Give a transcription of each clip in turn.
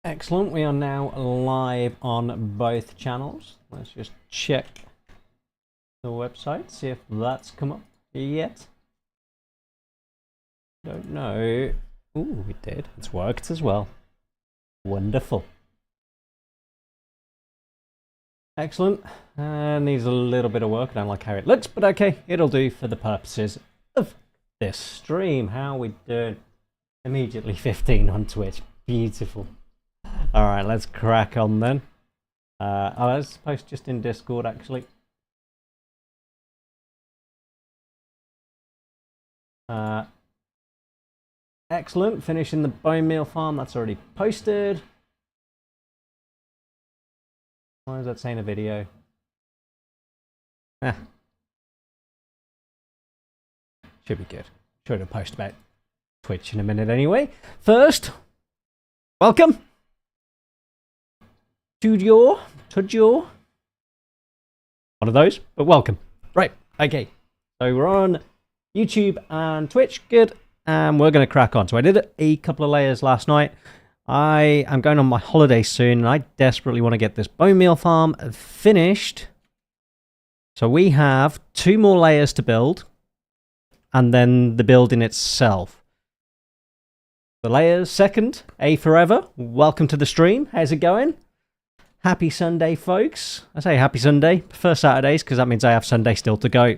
Excellent. We are now live on both channels. Let's just check the website, see if that's come up yet. Don't know. Ooh, it did. It's worked as well. Wonderful. Excellent. Needs a little bit of work. I don't like how it looks, but okay. It'll do for the purposes of this stream. How are we doing? Immediately 15 on Twitch. Beautiful. Alright, let's crack on then. Let's post just in Discord actually. Excellent. Finishing the bonemeal farm. That's already posted. Why is that saying a video? Should be good. Sure to post about Twitch in a minute anyway. First, welcome. Tudor. One of those, but welcome. Right, okay. So we're on YouTube and Twitch. Good. And we're going to crack on. So I did a couple of layers last night. I am going on my holiday soon, and I desperately want to get this bonemeal farm finished. So we have 2 more layers to build, and then the building itself. The layers second, A forever. Welcome to the stream. How's it going? Happy Sunday, folks. I say happy Sunday. Prefer Saturdays, because that means I have Sunday still to go.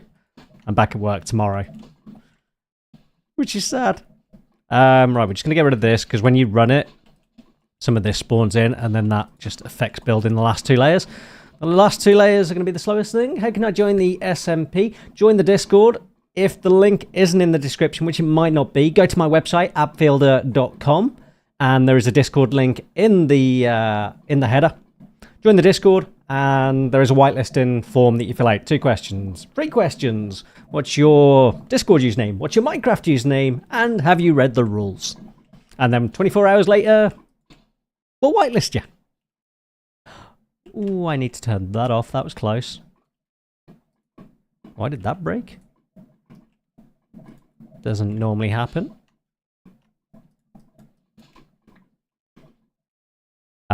I'm back at work tomorrow. Which is sad. Right, we're just going to get rid of this, because when you run it, some of this spawns in, and then that just affects building the last 2 layers. The last 2 layers are going to be the slowest thing. How can I join the SMP? Join the Discord. If the link isn't in the description, which it might not be, go to my website, abfielder.com, and there is a Discord link in the header. Join the Discord, and there is a whitelisting form that you fill out. 2 questions, 3 questions. What's your Discord username? What's your Minecraft username? And have you read the rules? And then 24 hours later, we'll whitelist you. Ooh, I need to turn that off. That was close. Why did that break? Doesn't normally happen.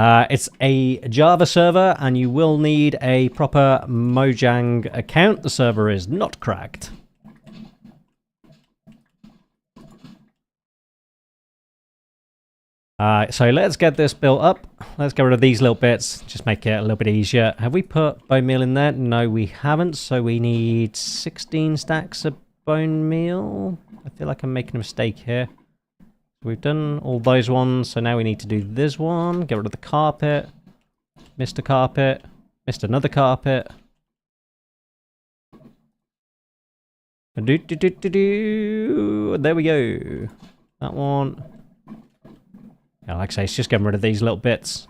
It's a Java server, and you will need a proper Mojang account. The server is not cracked. So let's get this built up. Let's get rid of these little bits. Just make it a little bit easier. Have we put bone meal in there? No, we haven't. So we need 16 stacks of bone meal. I feel like I'm making a mistake here. We've done all those ones, so now we need to do this one. Get rid of the carpet. Missed a carpet. Missed another carpet. There we go. That one. Yeah, like I say, it's just getting rid of these little bits.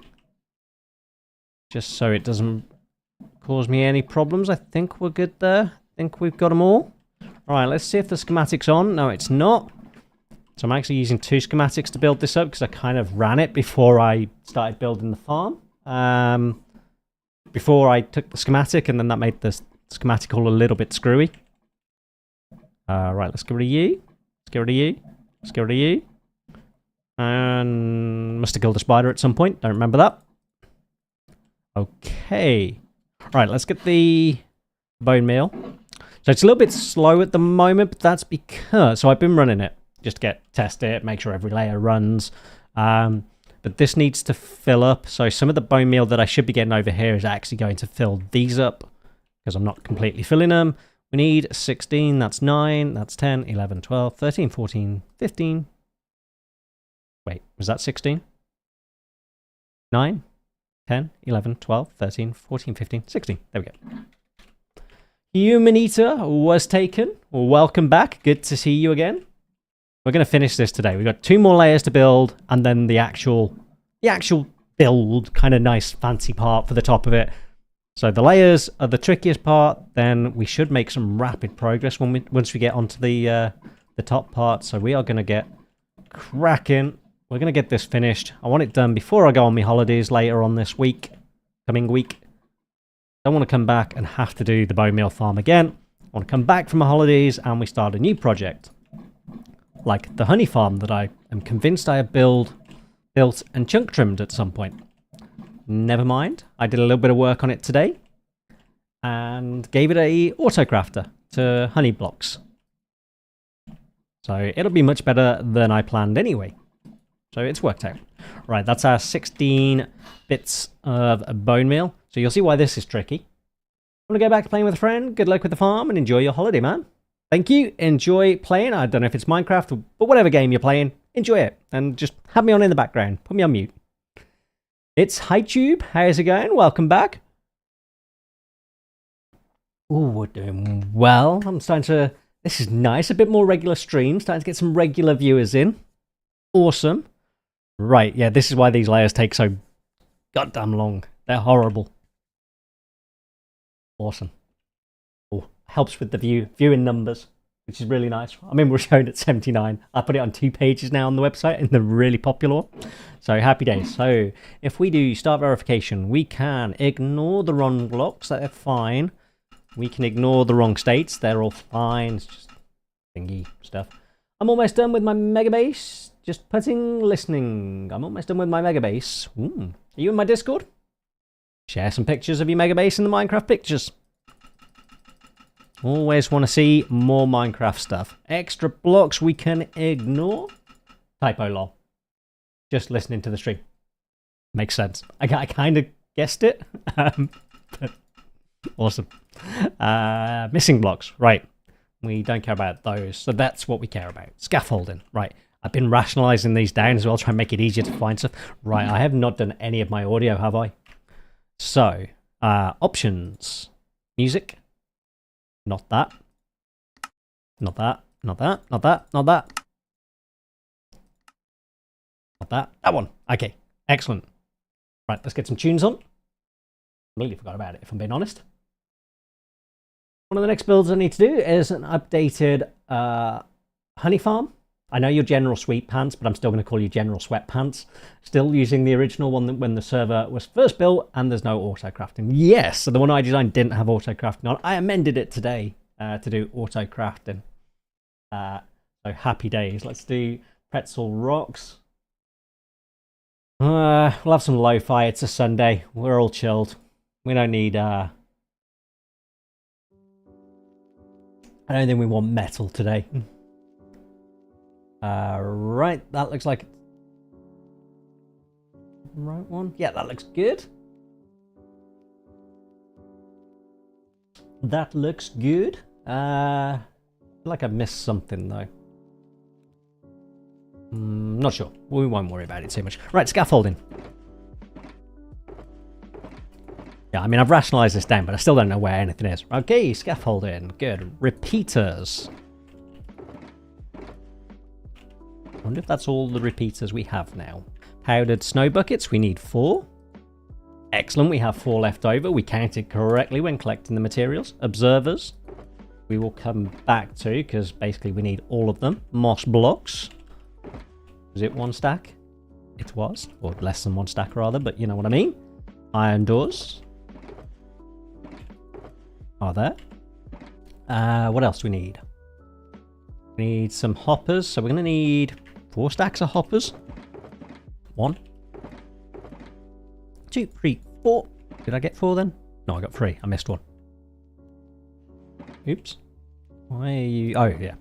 Just so it doesn't cause me any problems. I think we're good there. I think we've got them all. Alright, let's see if the schematic's on. No, it's not. So I'm actually using 2 schematics to build this up, because I kind of ran it before I started building the farm. Before I took the schematic, and then that made the schematic all a little bit screwy. Right, let's get rid of you. Let's get rid of you. Let's get rid of you. And must have killed a spider at some point. Don't remember that. Okay. Right, let's get the bone meal. So it's a little bit slow at the moment, but that's because... So I've been running it. Just test it, make sure every layer runs. But this needs to fill up. So some of the bone meal that I should be getting over here is actually going to fill these up, because I'm not completely filling them. We need 16, that's 9, that's 10, 11, 12, 13, 14, 15. Wait, was that 16? 9, 10, 11, 12, 13, 14, 15, 16. There we go. Human Eater was taken. Welcome back. Good to see you again. We're going to finish this today. We've got 2 more layers to build, and then the actual build, kind of nice fancy part for the top of it. So the layers are the trickiest part. Then we should make some rapid progress once we get onto the top part. So we are going to get cracking. We're going to get this finished. I want it done before I go on my holidays later on this week, coming week. I don't want to come back and have to do the bone meal farm again. I want to come back from my holidays and we start a new project. Like the honey farm that I am convinced I have built built and chunk trimmed at some point. Never mind. I did a little bit of work on it today and gave it a autocrafter to honey blocks. So it'll be much better than I planned anyway. So it's worked out. Right, that's our 16 bits of bone meal. So you'll see why this is tricky. Want to go back to playing with a friend? Good luck with the farm and enjoy your holiday, man. Thank you. Enjoy playing. I don't know if it's Minecraft, but whatever game you're playing, enjoy it. And just have me on in the background. Put me on mute. It's HiTube. How's it going? Welcome back. Oh, we're doing well. I'm starting to... This is nice. A bit more regular streams. Starting to get some regular viewers in. Awesome. Right, yeah, this is why these layers take so goddamn long. They're horrible. Awesome. Oh, helps with the viewing numbers, which is really nice. I mean, we're showing at 79. I put it on 2 pages now on the website, and they're really popular. So, happy days. So, if we do start verification, we can ignore the wrong blocks. They're fine. We can ignore the wrong states. They're all fine. It's just thingy stuff. I'm almost done with my mega base. Just listening. I'm almost done with my mega base. Are you in my Discord? Share some pictures of your mega base in the Minecraft pictures. Always want to see more Minecraft stuff. Extra blocks we can ignore. Typo lol. Just listening to the stream. Makes sense. I kind of guessed it. But awesome. Missing blocks. Right. We don't care about those. So that's what we care about. Scaffolding. Right. I've been rationalizing these down as well, trying to make it easier to find stuff. Right, I have not done any of my audio, have I? So, options. Music. Not that. Not that. Not that. Not that. Not that. Not that. That one. Okay, excellent. Right, let's get some tunes on. Completely forgot about it, if I'm being honest. One of the next builds I need to do is an updated honey farm. I know you're General Sweet Pants, but I'm still going to call you General Sweatpants. Still using the original one when the server was first built, and there's no auto-crafting. Yes, so the one I designed didn't have auto-crafting on. I amended it today to do auto-crafting. So happy days. Let's do pretzel rocks. We'll have some lo-fi. It's a Sunday. We're all chilled. We don't need... I don't think we want metal today. Right, that looks like right one. Yeah, that looks good. That looks good. I feel like I missed something though. Not sure. We won't worry about it too much. Right, scaffolding. Yeah, I mean, I've rationalized this down, but I still don't know where anything is. Okay, scaffolding. Good. Repeaters. I wonder if that's all the repeaters we have now. Powdered snow buckets, we need 4. Excellent, we have 4 left over. We counted correctly when collecting the materials. Observers, we will come back to, because basically we need all of them. Moss blocks. Was it 1 stack? It was, or less than 1 stack rather, but you know what I mean. Iron doors. Are there? What else do we need? We need some hoppers, so we're going to need 4 stacks of hoppers. 1, 2, 3, 4. Did I get 4 then? No, I got 3. I missed 1. Oops. Why are you... Oh, yeah.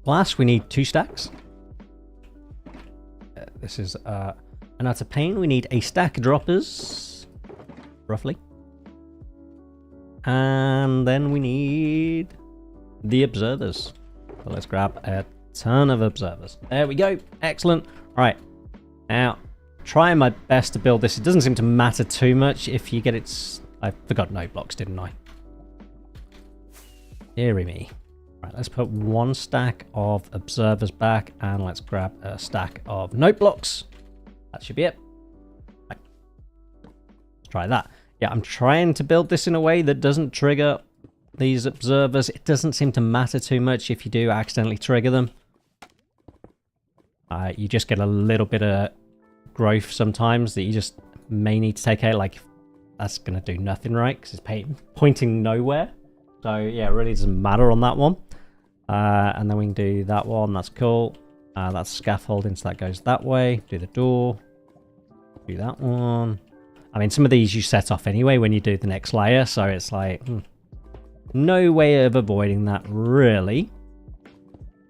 Glass, we need 2 stacks. This is an utter pain. We need a stack of droppers, roughly. And then we need the observers. So let's grab a ton of observers. There we go. Excellent. All right. Now, trying my best to build this. It doesn't seem to matter too much if you get it... I forgot no blocks, didn't I? Deary me. Right, let's put 1 stack of observers back, and let's grab a stack of note blocks. That should be it. Right. Let's try that. Yeah, I'm trying to build this in a way that doesn't trigger these observers. It doesn't seem to matter too much if you do accidentally trigger them. You just get a little bit of growth sometimes that you just may need to take out. Like, that's going to do nothing, right? Because it's pointing nowhere. So, yeah, it really doesn't matter on that one. And then we can do that one. That's cool. That's scaffolding, so that goes that way. Do the door. Do that one. I mean, some of these you set off anyway when you do the next layer, so it's like no way of avoiding that, really.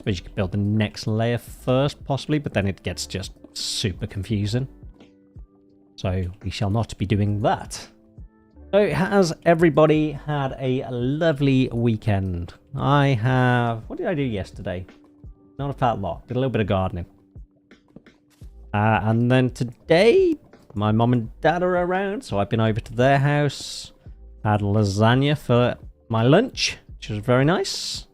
But you could build the next layer first, possibly, but then it gets just super confusing. So we shall not be doing that. So has everybody had a lovely weekend? I have... What did I do yesterday? Not a fat lot. Did a little bit of gardening. And then today, my mum and dad are around, so I've been over to their house. Had lasagna for my lunch, which was very nice.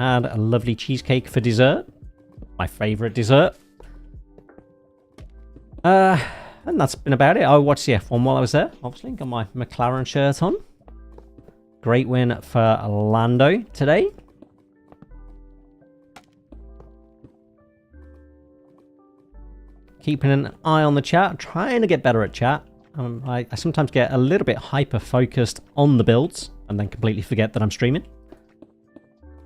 Had a lovely cheesecake for dessert. My favourite dessert. And that's been about it. I watched the F1 while I was there, obviously. Got my McLaren shirt on. Great win for Lando today. Keeping an eye on the chat, trying to get better at chat. I sometimes get a little bit hyper-focused on the builds and then completely forget that I'm streaming.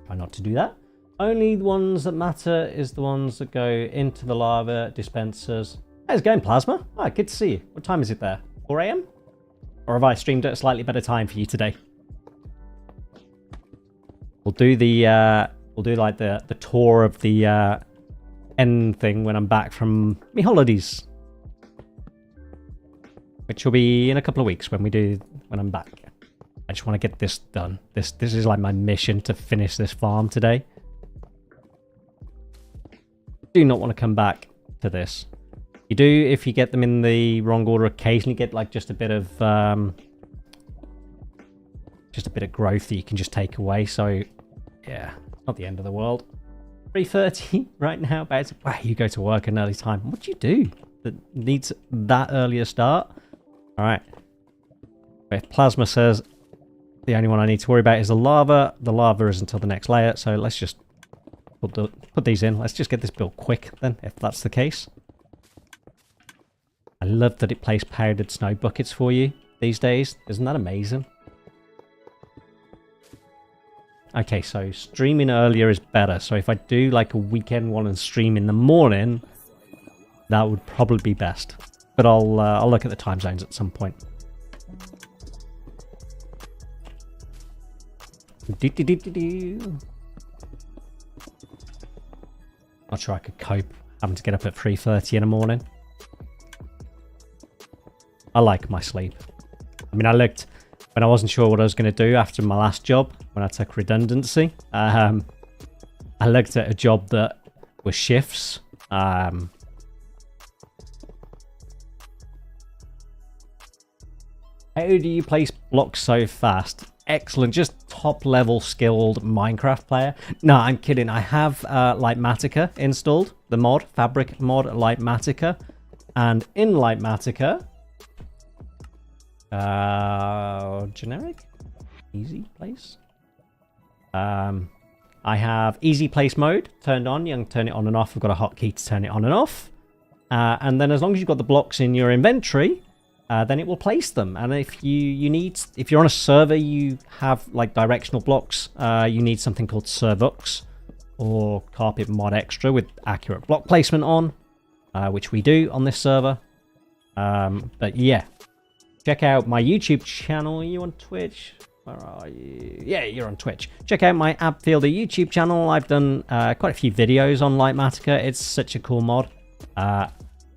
Try not to do that. Only the ones that matter is the ones that go into the lava dispensers. How's it going, Plasma? Ah, good to see you. What time is it there? 4 AM? Or have I streamed at a slightly better time for you today? We'll do like the tour of the end thing when I'm back from my holidays, which will be in a couple of weeks when I'm back. I just want to get this done. This is like my mission, to finish this farm today. Do not want to come back to this. You do, if you get them in the wrong order, occasionally get like just a bit of growth that you can just take away. So yeah, not the end of the world. 3:30 right now. Wow, you go to work an early time. What do you do that needs that earlier start? All right. If Plasma says the only one I need to worry about is the lava is until the next layer. So let's just put these in. Let's just get this built quick then, if that's the case. I love that it plays powdered snow buckets for you these days. Isn't that amazing? Okay, so streaming earlier is better. So if I do like a weekend one and stream in the morning, that would probably be best. But I'll look at the time zones at some point. Not sure I could cope having to get up at 3:30 in the morning. I like my sleep. I mean, I looked when I wasn't sure what I was going to do after my last job, when I took redundancy. I looked at a job that was shifts. How do you place blocks so fast? Excellent, just top level skilled Minecraft player. No, I'm kidding. I have Lightmatica installed, the mod, fabric mod Lightmatica. And in Lightmatica, generic easy place, I have easy place mode turned on. You can turn it on and off. I've got a hotkey to turn it on and off, and then as long as you've got the blocks in your inventory, then it will place them. And if you're on a server, you have like directional blocks, you need something called Servux or Carpet Mod Extra with accurate block placement on, which we do on this server. But yeah, check out my YouTube channel. Are you on Twitch? Where are you? Yeah, you're on Twitch. Check out my Abfielder YouTube channel. I've done quite a few videos on Lightmatica. It's such a cool mod.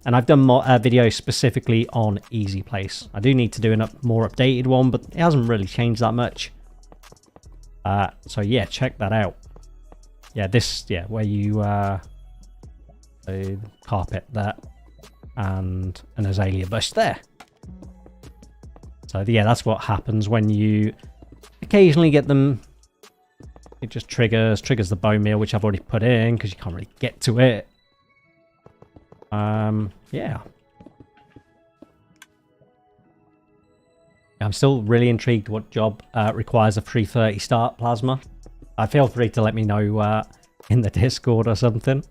And I've done videos specifically on Easy Place. I do need to do a more updated one, but it hasn't really changed that much. So yeah, check that out. Yeah, where you the carpet there and an azalea bush there. So yeah, that's what happens when you occasionally get them. It just triggers the bone meal, which I've already put in because you can't really get to it. Yeah. I'm still really intrigued what job requires a 3:30 start, Plasma. Feel free to let me know in the Discord or something.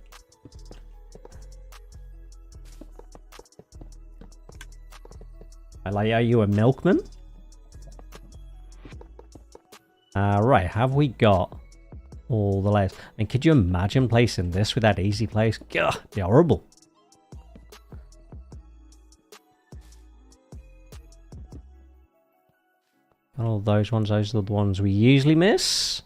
Are you a milkman? Right, have we got all the layers. I mean, could you imagine placing this with that easy place? Gah, it'd be horrible. All those ones, those are the ones we usually miss.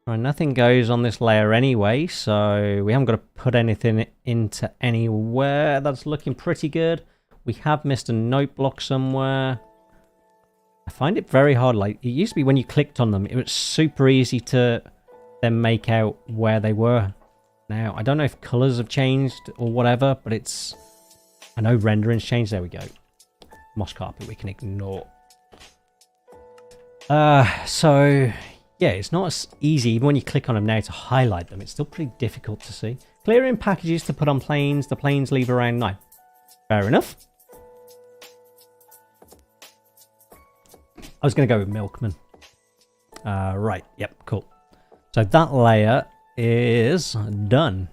Right, nothing goes on this layer anyway, so we haven't got to put anything into anywhere. That's looking pretty good. We have missed a note block somewhere. I find it very hard. Like, it used to be when you clicked on them, it was super easy to then make out where they were. Now, I don't know if colors have changed or whatever, but it's... I know rendering's changed. There we go. Moss carpet we can ignore. So... yeah, it's not as easy, even when you click on them now, to highlight them. It's still pretty difficult to see. Clearing packages to put on planes. The planes leave around 9. Fair enough. I was going to go with Milkman. Right, yep, cool. So that layer is done.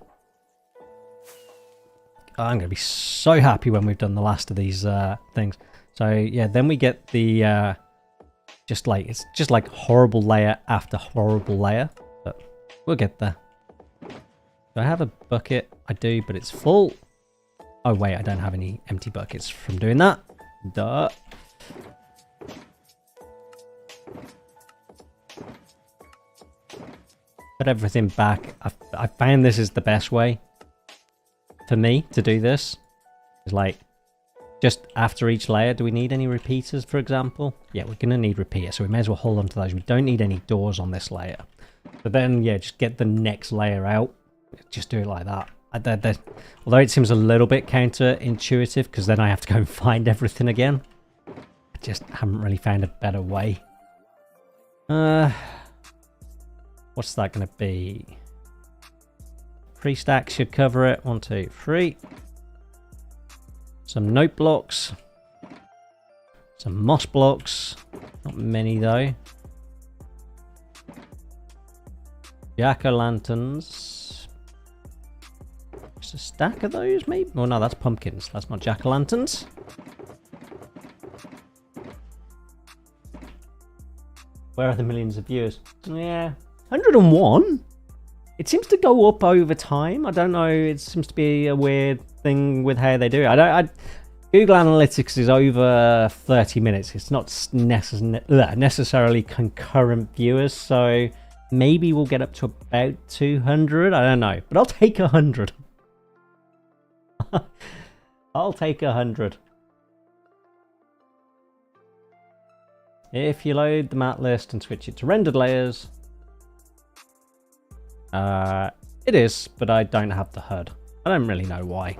I'm going to be so happy when we've done the last of these things. So, yeah, then we get the... it's just like horrible layer after horrible layer, but we'll get there. Do I have a bucket? I do, but it's full. Oh wait, I don't have any empty buckets from doing that. Duh. Put everything back. I found this is the best way for me to do this. It's like, just after each layer, do we need any repeaters, for example? Yeah, we're going to need repeaters, so we may as well hold on to those. We don't need any doors on this layer. But then, yeah, just get the next layer out. Just do it like that. Although it seems a little bit counterintuitive, because then I have to go and find everything again. I just haven't really found a better way. What's that going to be? 3 stacks should cover it. 1, 2, 3. Some note blocks. Some moss blocks. Not many though. Jack-o'-lanterns. Just a stack of those maybe? Oh no, that's pumpkins. That's not jack-o'-lanterns. Where are the millions of viewers? Yeah. 101? It seems to go up over time. I don't know. It seems to be a weird thing with how they do it. Google Analytics is over 30 minutes. It's not necessarily concurrent viewers, so maybe we'll get up to about 200. I don't know, but I'll take 100. I'll take 100. If you load the mat list and switch it to rendered layers, it is, but I don't have the HUD. I don't really know why.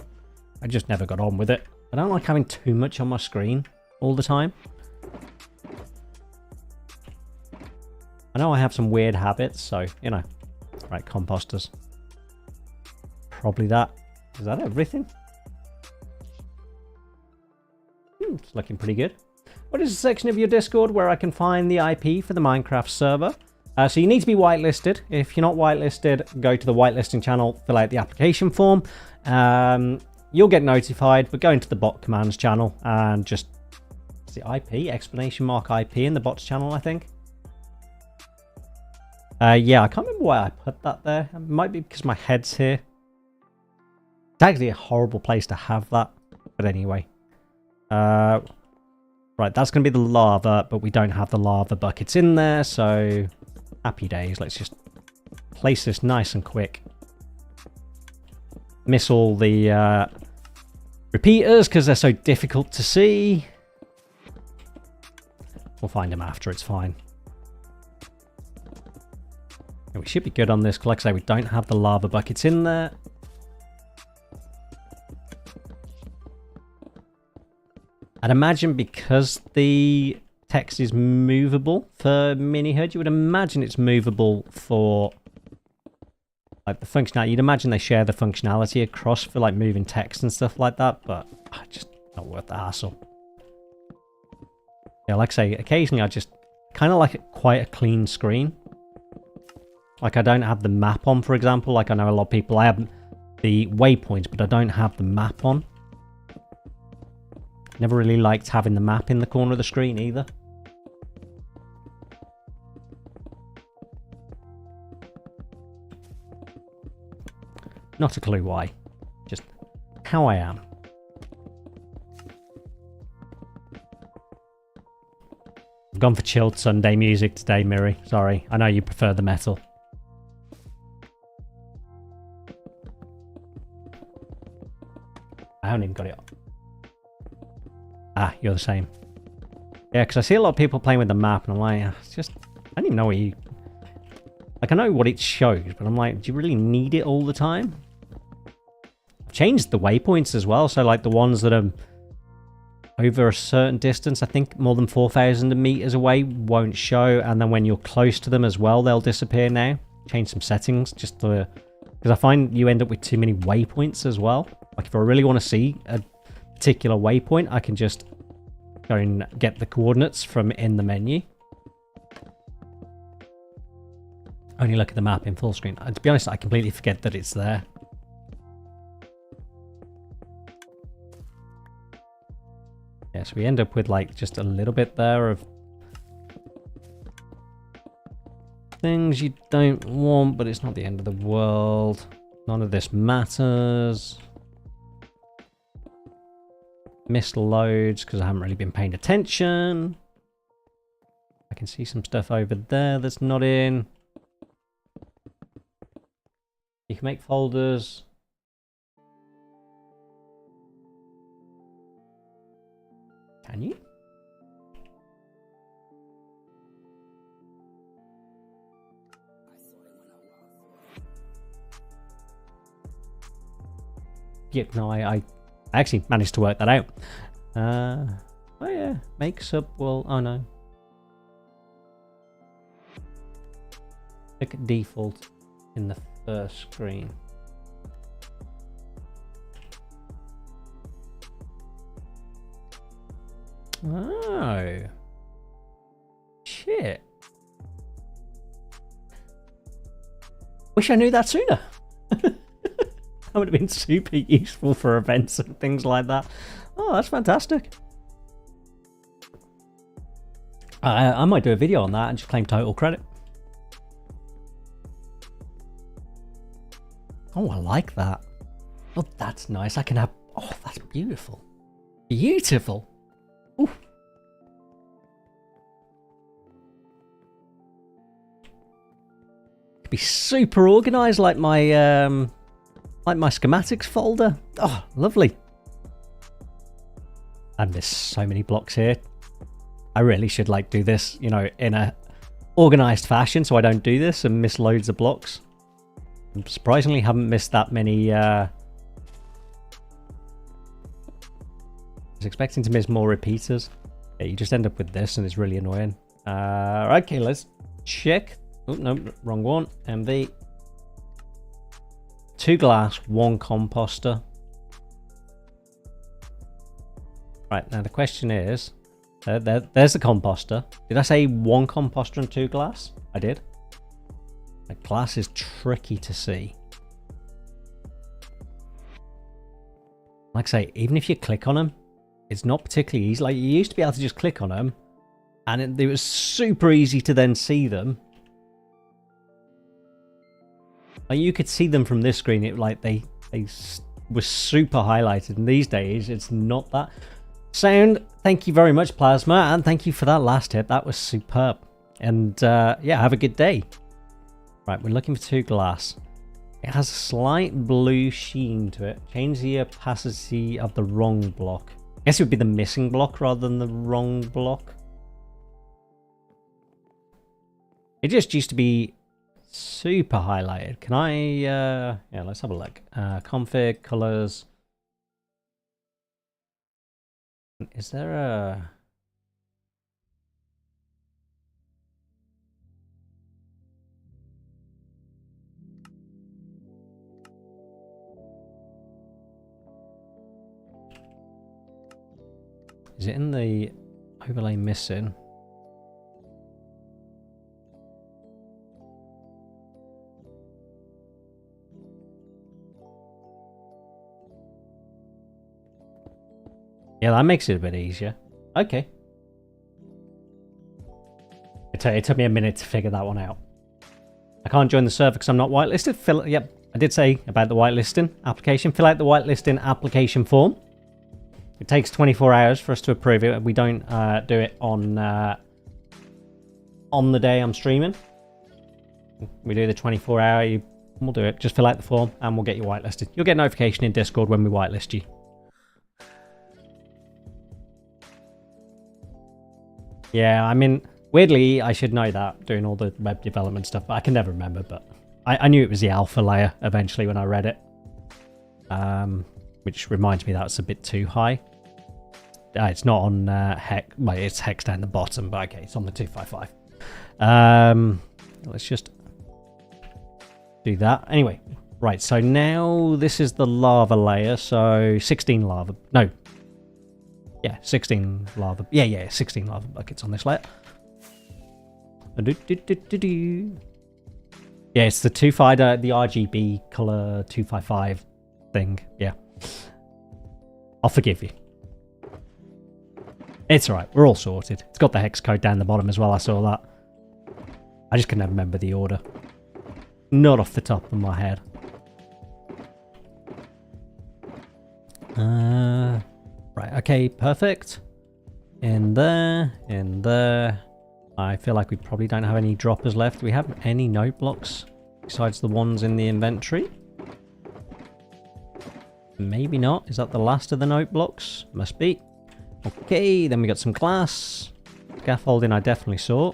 I just never got on with it. I don't like having too much on my screen all the time. I know I have some weird habits, so, you know. Right, composters. Probably that. Is that everything? It's looking pretty good. What is the section of your Discord where I can find the IP for the Minecraft server? So you need to be whitelisted. If you're not whitelisted, go to the whitelisting channel, fill out the application form. You'll get notified, but go into the bot commands channel and just... Is it IP? Explanation mark IP in the bots channel, I think. Yeah, I can't remember why I put that there. It might be because my head's here. It's actually a horrible place to have that. But anyway. Right, that's going to be the lava, but we don't have the lava buckets in there, so... Happy days. Let's just place this nice and quick. Miss all the repeaters because they're so difficult to see. We'll find them after, it's fine. And we should be good on this. Like I say, we don't have the lava buckets in there. I'd imagine because the text is movable for mini HUD, you would imagine it's movable for like the functionality. You'd imagine they share the functionality across for like moving text and stuff like that, but just not worth the hassle. Yeah, like I say, occasionally I just kind of like it quite a clean screen. Like I don't have the map on, for example. Like I know a lot of people, I have the waypoints, but I don't have the map on. Never really liked having the map in the corner of the screen either. Not a clue why. Just how I am. I've gone for chilled Sunday music today, Miri. Sorry, I know you prefer the metal. I haven't even got it up. Ah, you're the same. Yeah, because I see a lot of people playing with the map, and I'm like, it's just, I don't even know what you... Like, I know what it shows, but I'm like, do you really need it all the time? I've changed the waypoints as well, so like the ones that are over a certain distance, I think more than 4,000 meters away, won't show, and then when you're close to them as well, they'll disappear now. Change some settings, just to... Because I find you end up with too many waypoints as well. Like, if I really want to see a particular waypoint, I can just go and get the coordinates from in the menu. Only look at the map in full screen. To be honest, I completely forget that it's there. Yeah, so we end up with like just a little bit there of things you don't want, but it's not the end of the world. None of this matters. Missed loads because I haven't really been paying attention. I can see some stuff over there that's not in. You can make folders. Can you? Yeah, no, I actually managed to work that out. Oh yeah, make sub will... Oh no. Click default in the first screen. Oh. Shit. Wish I knew that sooner. That would have been super useful for events and things like that. Oh, that's fantastic. I might do a video on that and just claim total credit. Oh, I like that. Oh, that's nice. I can have... Oh, that's beautiful. Beautiful. Ooh. Could be super organized like my schematics folder. Oh, lovely. I miss so many blocks here. I really should like do this, you know, in a organized fashion so I don't do this and miss loads of blocks. I surprisingly haven't missed that many. I was expecting to miss more repeaters. Yeah, you just end up with this and it's really annoying. Okay, let's check. Oh, no, wrong one. MV. 2 glass, 1 composter. Right, now the question is, there's the composter. Did I say 1 composter and 2 glass? I did. The glass is tricky to see. Like I say, even if you click on them, it's not particularly easy. Like, you used to be able to just click on them, and it was super easy to then see them. Like, you could see them from this screen. It like they were super highlighted, and these days it's not that. Sound, thank you very much, Plasma, and thank you for that last tip. That was superb. And yeah, have a good day. Right, we're looking for 2 glass. It has a slight blue sheen to it. Change the opacity of the wrong block. I guess it would be the missing block rather than the wrong block. It just used to be super highlighted. Can I, yeah, let's have a look. Config, colors. Is there a... Is it in the overlay missing? Yeah, that makes it a bit easier. Okay. It took me a minute to figure that one out. I can't join the server because I'm not whitelisted. Yep, I did say about the whitelisting application. Fill out the whitelisting application form. It takes 24 hours for us to approve it. We don't do it on the day I'm streaming. We do the 24-hour. We'll do it. Just fill out the form and we'll get you whitelisted. You'll get notification in Discord when we whitelist you. Yeah, I mean, weirdly, I should know that doing all the web development stuff, but I can never remember. But I knew it was the alpha layer eventually when I read it. Which reminds me that's a bit too high. It's not on hex. Well, it's hex down the bottom, but okay, it's on the 255. Let's just do that. Anyway, right, so now this is the lava layer. So 16 lava. No. Yeah, 16 lava. Yeah, 16 lava buckets on this layer. Yeah, it's the the RGB color 255 thing. Yeah. I'll forgive you. It's alright, we're all sorted. It's got the hex code down the bottom as well, I saw that. I just can never remember the order. Not off the top of my head. Right, okay, perfect. In there, in there. I feel like we probably don't have any droppers left. Do we have any note blocks besides the ones in the inventory? Maybe not. Is that the last of the note blocks? Must be. Okay, then we got some glass. Scaffolding I definitely saw.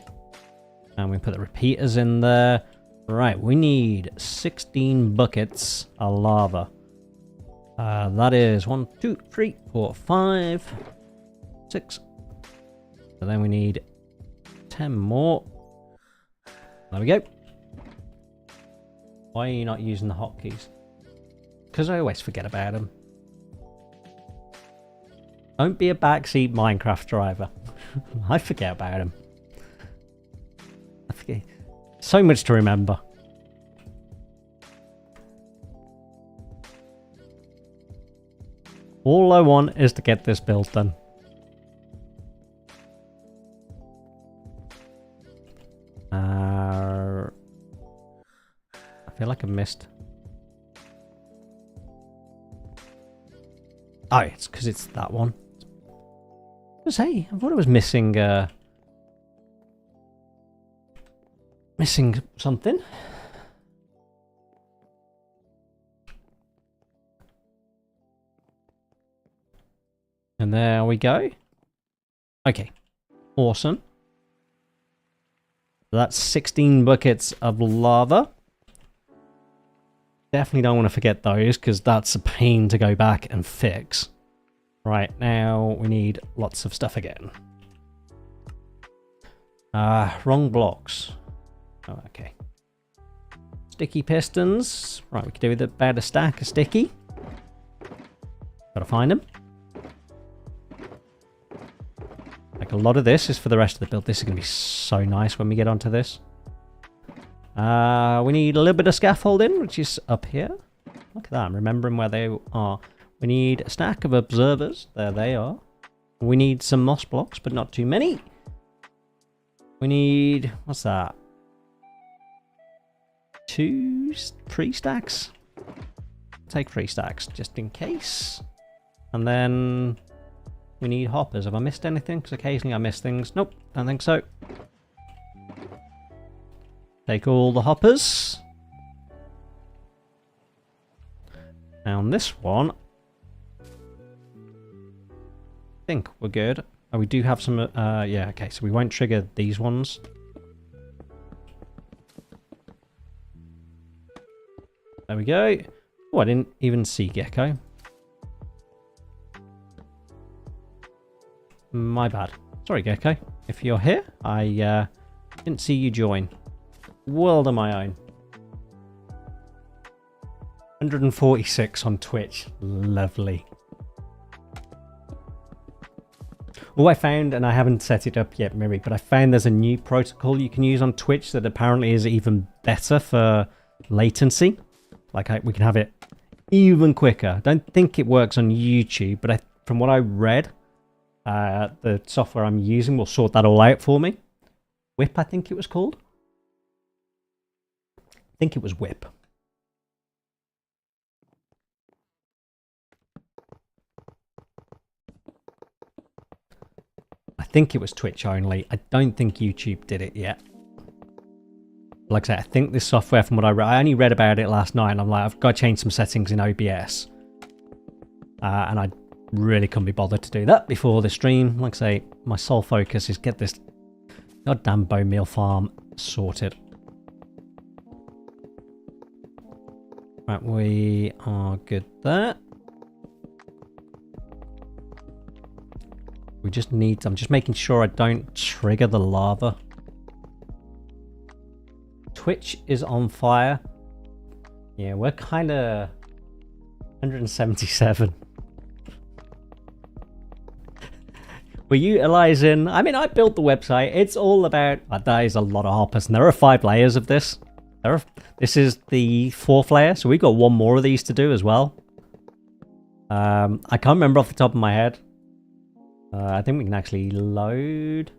And we put the repeaters in there. Right, we need 16 buckets of lava. That is 1, 2, 3, 4, 5, 6. And then we need 10 more. There we go. Why are you not using the hotkeys? Because I always forget about them. Don't be a backseat Minecraft driver. I forget about them. I forget. So much to remember. All I want is to get this build done. I feel like I missed. Oh, it's because it's that one. Hey, I thought it was missing. Missing something. And there we go. Okay, awesome. That's 16 buckets of lava. Definitely don't want to forget those because that's a pain to go back and fix. Right, now we need lots of stuff again. Wrong blocks. Oh, okay. Sticky pistons. Right, we could do with about a stack of sticky. Gotta find them. Like a lot of this is for the rest of the build. This is going to be so nice when we get onto this. We need a little bit of scaffolding, which is up here. Look at that, I'm remembering where they are. We need a stack of observers. There they are. We need some moss blocks, but not too many. We need... what's that? 3 stacks? Take 3 stacks, just in case. And then... we need hoppers. Have I missed anything? Because occasionally I miss things. Nope, don't think so. Take all the hoppers. Now on this one, I think we're good. Oh, we do have some, yeah, okay, so we won't trigger these ones. There we go. Oh, I didn't even see Gecko. My bad. Sorry, Gecko. If you're here, I didn't see you join. World of my own. 146 on Twitch. Lovely. Oh, I found, and I haven't set it up yet, Miri, but I found there's a new protocol you can use on Twitch that apparently is even better for latency. Like, we can have it even quicker. I don't think it works on YouTube, but from what I read, the software I'm using will sort that all out for me. Whip, I think it was called. I think it was Whip. think it was Twitch only. I don't think YouTube did it yet. Like I said, I think this software, from what I read, I only read about it last night, and I'm like, I've got to change some settings in OBS. And I really couldn't be bothered to do that before the stream. Like I say, my sole focus is get this goddamn bone meal farm sorted. Right, we are good there. We just need... I'm just making sure I don't trigger the lava. Twitch is on fire. Yeah, we're kind of 177. We're utilizing... I mean, I built the website. It's all about... that is a lot of hoppers. And there are 5 layers of this. This is the 4th layer. So we've got 1 more of these to do as well. I can't remember off the top of my head. I think we can actually load...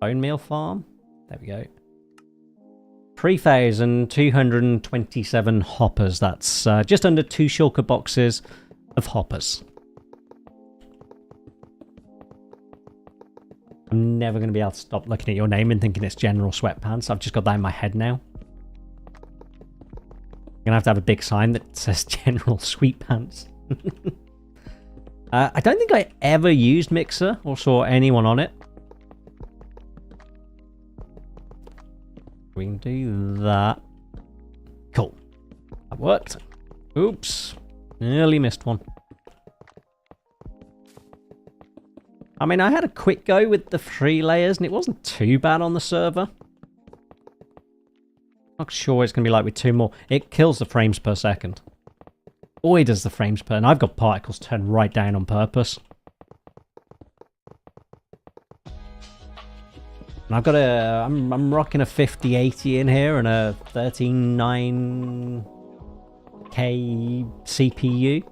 bone meal farm. There we go. 3,227 hoppers. That's just under 2 shulker boxes of hoppers. I'm never going to be able to stop looking at your name and thinking it's General Sweatpants. I've just got that in my head now. I'm going to have a big sign that says General Sweetpants. I don't think I ever used Mixer or saw anyone on it. We can do that. Cool. That worked. Oops. Nearly missed one. I mean, I had a quick go with the 3 layers and it wasn't too bad on the server. Not sure it's going to be like with 2 more. It kills the frames per second. Boy, does the frames per... And I've got particles turned right down on purpose. And I've got a... I'm rocking a 5080 in here and a 139K CPU.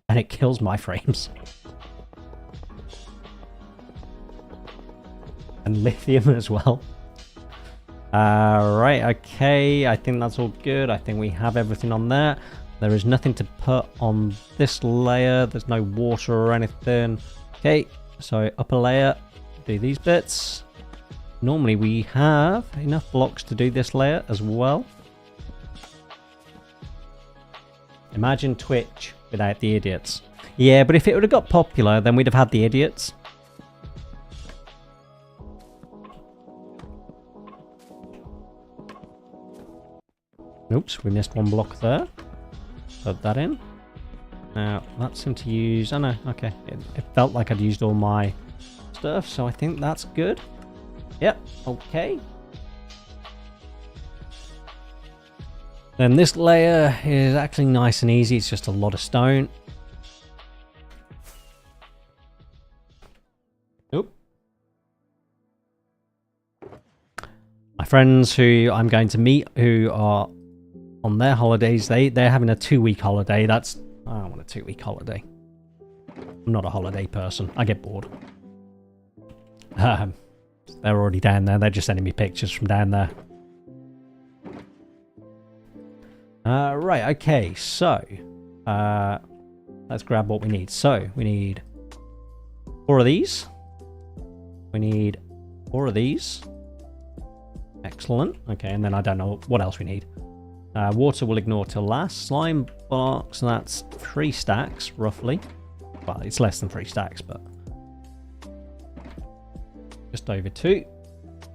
And it kills my frames. And lithium as well. Right, okay. I think that's all good. I think we have everything on there. There is nothing to put on this layer. There's no water or anything. Okay, so upper layer, do these bits. Normally we have enough blocks to do this layer as well. Imagine Twitch without the idiots. Yeah, but if it would have got popular, then we'd have had the idiots. Oops, we missed 1 block there. Put that in. Now, that seemed to use... Oh no, okay. It felt like I'd used all my stuff, so I think that's good. Yep, okay. Then this layer is actually nice and easy. It's just a lot of stone. Oop. My friends who I'm going to meet who are on their holidays, they're having a 2-week holiday. That's... I don't want a 2-week holiday. I'm not a holiday person. I get bored. They're already down there. They're just sending me pictures from down there. Right, okay. So, let's grab what we need. So, we need 4 of these. We need 4 of these. Excellent. Okay, and then I don't know what else we need. Water will ignore till last. Slime blocks, that's 3 stacks, roughly. Well, it's less than 3 stacks, but... just over 2.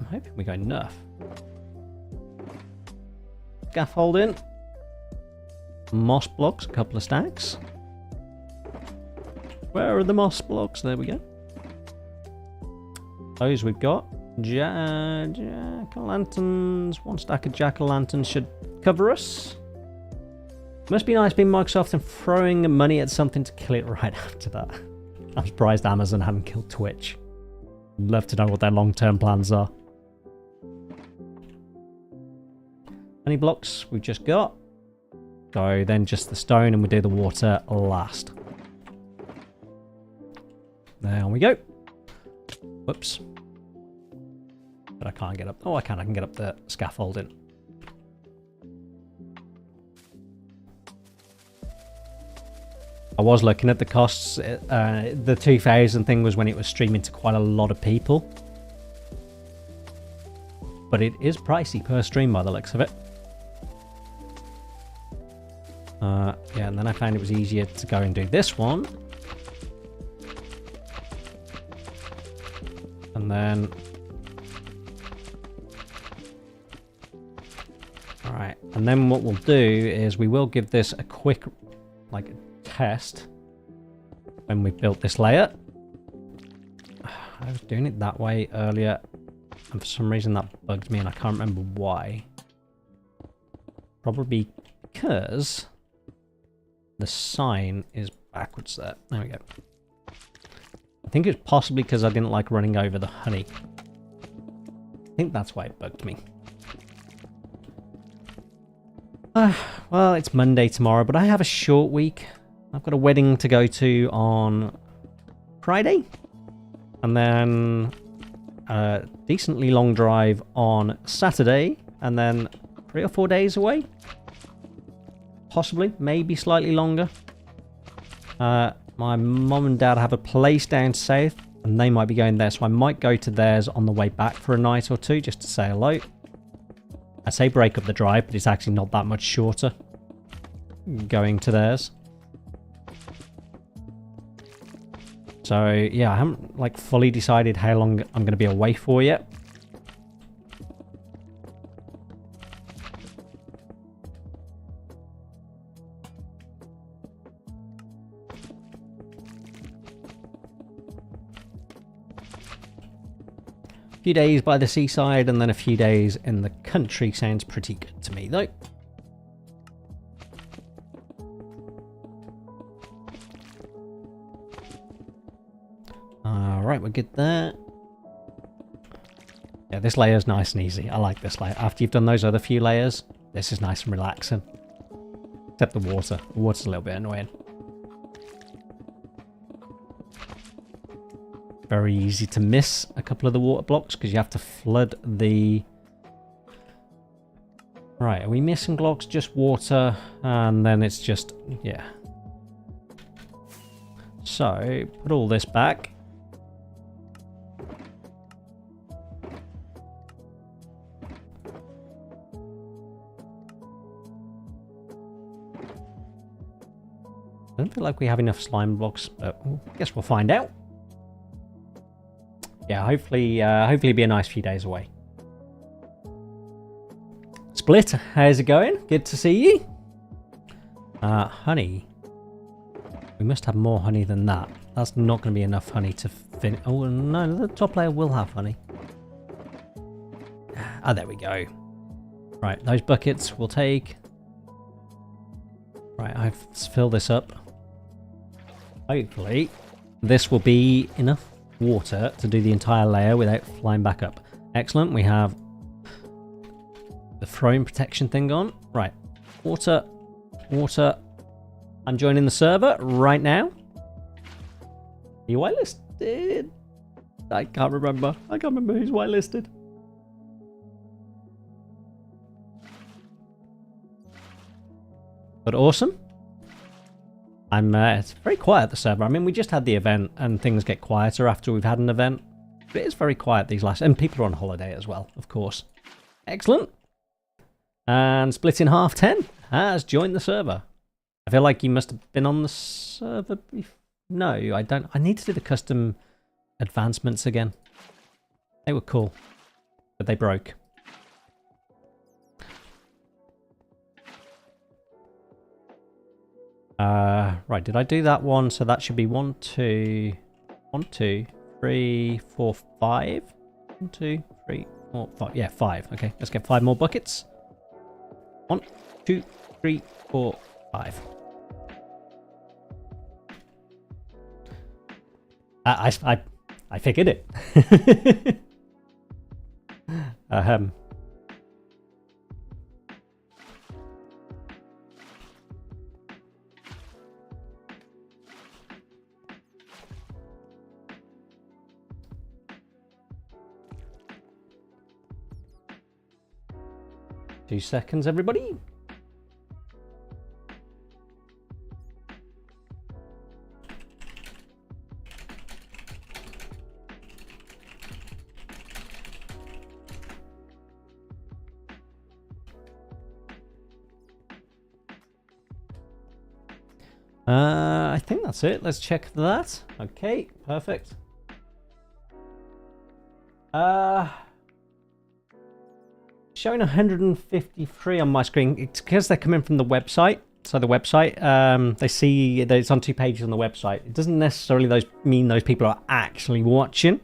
I'm hoping we got enough. Scaffolding. Moss blocks, a couple of stacks. Where are the moss blocks? There we go. Those we've got. Jack-o'-lanterns. 1 stack of jack-o'-lanterns should cover us. Must be nice being Microsoft and throwing money at something to kill it right after that. I'm surprised Amazon haven't killed Twitch. I'd love to know what their long-term plans are. Any blocks we've just got. So then just the stone and we do the water last. There we go. Whoops. But I can't get up. Oh, I can. I can get up the scaffolding. I was looking at the costs. The 2,000 thing was when it was streaming to quite a lot of people. But it is pricey per stream by the looks of it. Yeah, and then I found it was easier to go and do this one. And then... Alright, and then what we'll do is we will give this a quick, like, test when we've built this layer. I was doing it that way earlier, and for some reason that bugged me, and I can't remember why. Probably because the sign is backwards there. There we go. I think it's possibly because I didn't like running over the honey. I think that's why it bugged me. Well, it's Monday tomorrow, but I have a short week. I've got a wedding to go to on Friday. And then a decently long drive on Saturday. And then 3 or 4 days away. Possibly, maybe slightly longer. My mum and dad have a place down south, and they might be going there, so I might go to theirs on the way back for a night or two, just to say hello. I say break up the drive, but it's actually not that much shorter going to theirs. So, yeah, I haven't, like, fully decided how long I'm going to be away for yet. Few days by the seaside and then a few days in the country sounds pretty good to me though. Alright, we're good there. Yeah, this layer is nice and easy. I like this layer. After you've done those other few layers, this is nice and relaxing. Except the water. The water's a little bit annoying. Very easy to miss a couple of the water blocks because you have to flood the... Right, are we missing blocks? Just water, and then it's just... yeah. So, put all this back. I don't feel like we have enough slime blocks, but I guess we'll find out. Yeah, hopefully it'll be a nice few days away. Split, how's it going? Good to see you. Honey. We must have more honey than that. That's not going to be enough honey to finish. Oh, no, the top layer will have honey. Ah, there we go. Right, those buckets we'll take. Right, I've filled this up. Hopefully, this will be enough water to do the entire layer without flying back up. Excellent. We have the throwing protection thing on. Right. Water. Water. I'm joining the server right now. Are you whitelisted? I can't remember. I can't remember who's whitelisted. But awesome. It's very quiet, the server. I mean, we just had the event and things get quieter after we've had an event. But it is very quiet these last... and people are on holiday as well, of course. Excellent. And Split in Half 10 has joined the server. I feel like you must have been on the server No, I don't. I need to do the custom advancements again. They were cool. But they broke. Right, did I do that one? So that should be 1, 2, 1, 2, 3, 4, 5. 1, 2, 3, 4, 5. Yeah, 5. Okay, let's get 5 more buckets. 1, 2, 3, 4, 5. I figured it. 2 seconds, everybody. I think that's it. Let's check that. Okay, perfect. Showing 153 on my screen. It's because they're coming from the website. So the website, they see that it's on 2 pages on the website. It doesn't necessarily mean those people are actually watching.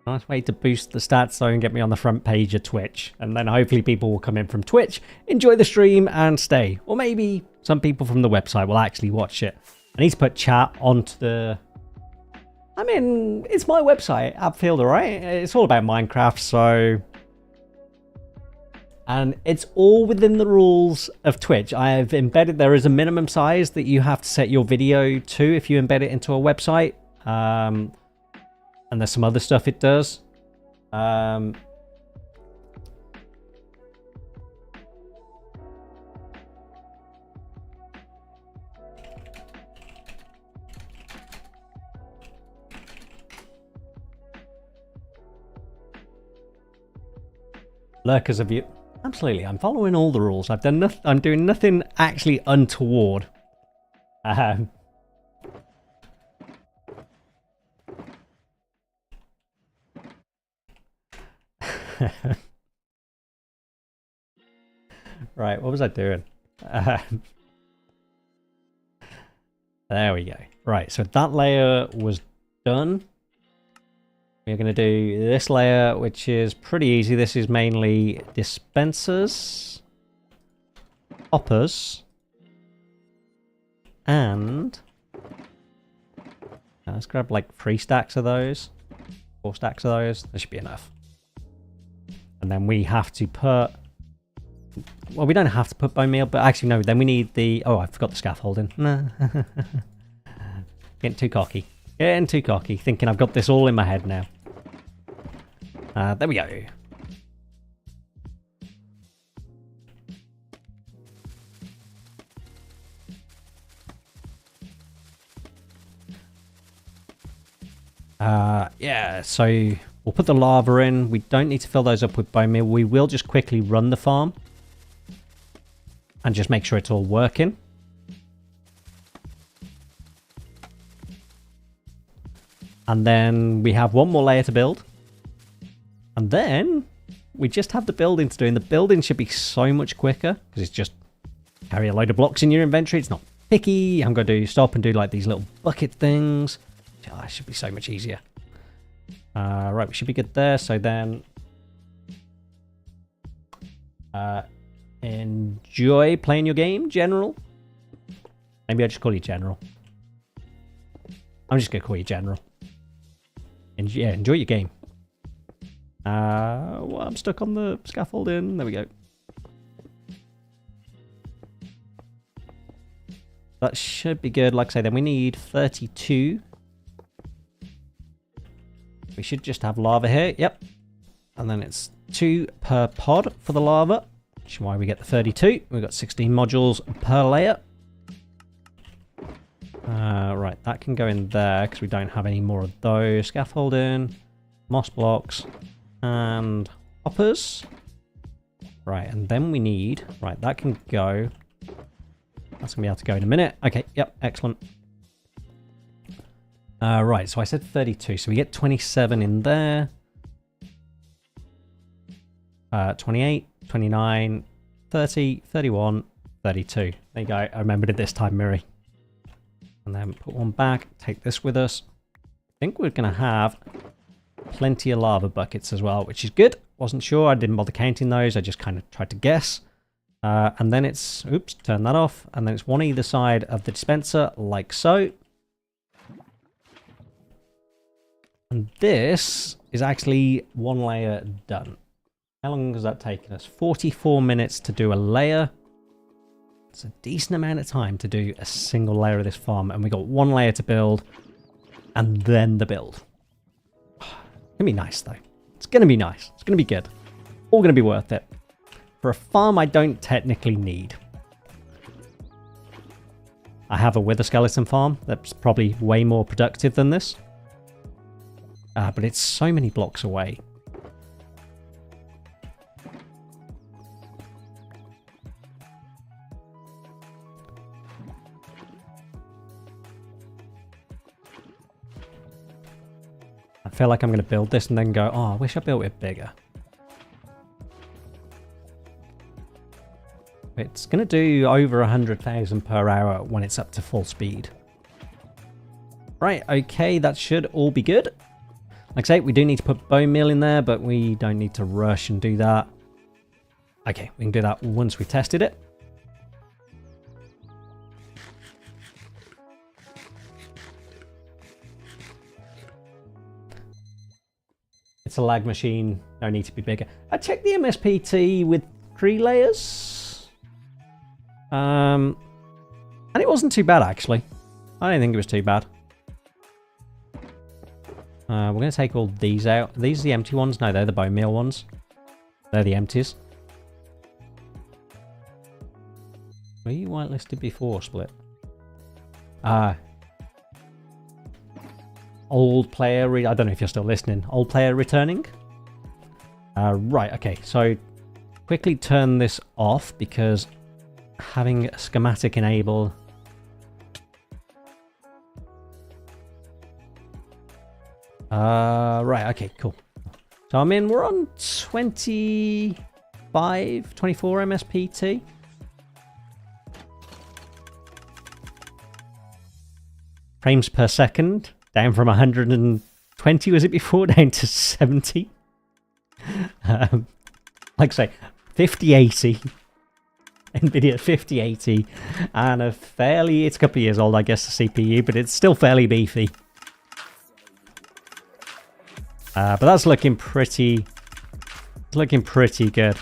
Nice way to boost the stats though and get me on the front page of Twitch. And then hopefully people will come in from Twitch, enjoy the stream and stay. Or maybe some people from the website will actually watch it. I need to put chat onto the... I mean, it's my website, Abfielder, right? It's all about Minecraft, so... And it's all within the rules of Twitch. I have embedded, there is a minimum size that you have to set your video to if you embed it into a website. And there's some other stuff it does. Lurkers of you. Absolutely, I'm following all the rules. I've done nothing. I'm doing nothing actually untoward. Right, what was I doing? There we go. Right, so that layer was done. We're going to do this layer, which is pretty easy. This is mainly dispensers, hoppers, and let's grab like 3 stacks of those, 4 stacks of those. There should be enough. And then we have to put, well, we don't have to put bone meal, but actually no, then we need the, oh, I forgot the scaffolding. Getting too cocky. Getting too cocky, thinking I've got this all in my head now. There we go. Yeah, so we'll put the lava in. We don't need to fill those up with bone meal. We will just quickly run the farm and just make sure it's all working. And then we have one more layer to build. And then we just have the building to do. And the building should be so much quicker because it's just carry a load of blocks in your inventory. It's not picky. I'm going to stop and do like these little bucket things. Oh, it should be so much easier. Right, we should be good there. So then enjoy playing your game, General. Maybe I just call you General. I'm just going to call you General. Yeah, enjoy your game. Well, I'm stuck on the scaffolding. There we go. That should be good. Like I say, then we need 32. We should just have lava here. Yep. And then it's 2 per pod for the lava, which is why we get the 32. We've got 16 modules per layer. Right, that can go in there because we don't have any more of those. Scaffolding, moss blocks, and hoppers. Right, and then we need... Right, that can go. That's going to be able to go in a minute. Okay, yep, excellent. Right, so I said 32, so we get 27 in there. 28, 29, 30, 31, 32. There you go, I remembered it this time, Miri. And then put one back, take this with us. I think we're going to have plenty of lava buckets as well, which is good. Wasn't sure, I didn't bother counting those, I just kind of tried to guess. And then it's, oops, turn that off. And then it's one either side of the dispenser, like so. And this is actually one layer done. How long has that taken us? 44 minutes to do a layer. It's a decent amount of time to do a single layer of this farm. And we got one layer to build. And then the build. It's going to be nice, though. It's going to be nice. It's going to be good. All going to be worth it. For a farm I don't technically need. I have a wither skeleton farm that's probably way more productive than this. But it's so many blocks away. feel like I'm going to build this and then go, oh, I wish I built it bigger. It's going to do over 100,000 per hour when it's up to full speed. Right, okay, that should all be good. Like I say, we do need to put bone meal in there, but we don't need to rush and do that. Okay, we can do that once we've tested it. It's a lag machine, no need to be bigger. I checked the MSPT with 3 layers. And it wasn't too bad, actually. I don't think it was too bad. We're going to take all these out. Are these the empty ones? No, they're the bone meal ones. They're the empties. Were you whitelisted before, Split? Old player, I don't know if you're still listening. Old player returning? Right, okay. So, quickly turn this off because having a schematic enable... right, okay, cool. So we're on 24 MSPT. Frames per second, down from 120, was it before, down to 70. Like I say, 5080. NVIDIA 5080. And a fairly, it's a couple of years old, I guess, the CPU, but it's still fairly beefy. But that's looking pretty good.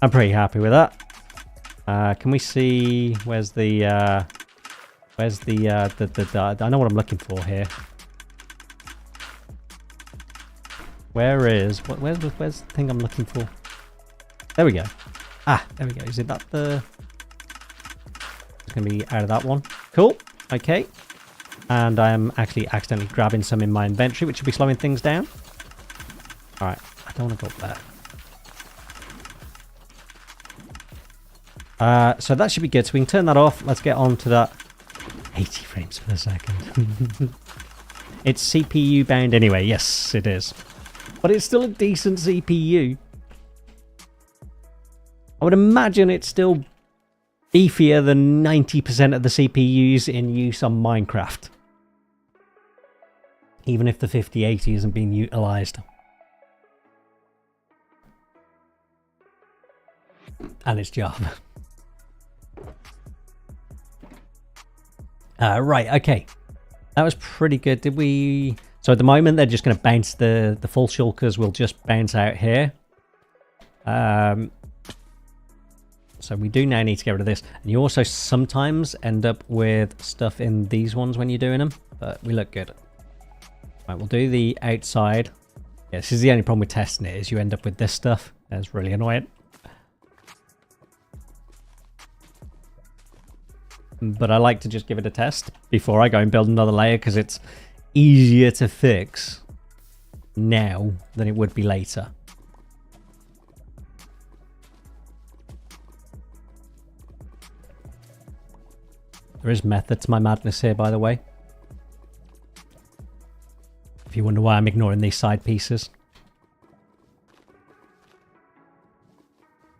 I'm pretty happy with that. Can we see where's the I know what I'm looking for here. Where's the thing I'm looking for? There we go. Ah, there we go. Is it that the? It's gonna be out of that one. Cool. Okay. And I am actually accidentally grabbing some in my inventory, which will be slowing things down. Alright, I don't want to go up there. So that should be good. So we can turn that off. Let's get on to that. 80 frames per second. It's CPU bound anyway. Yes, it is. But it's still a decent CPU. I would imagine it's still beefier than 90% of the CPUs in use on Minecraft. Even if the 5080 isn't being utilised. And it's Java. Right, okay. That was pretty good. Did we... So at the moment they're just going to bounce the full shulkers will just bounce out here. So we do now need to get rid of this. And you also sometimes end up with stuff in these ones when you're doing them. But we look good. Right, we'll do the outside. Yeah, this is the only problem with testing it, is you end up with this stuff. That's really annoying. But I like to just give it a test before I go and build another layer, because it's easier to fix now than it would be later. There is method to my madness here, by the way. If you wonder why I'm ignoring these side pieces.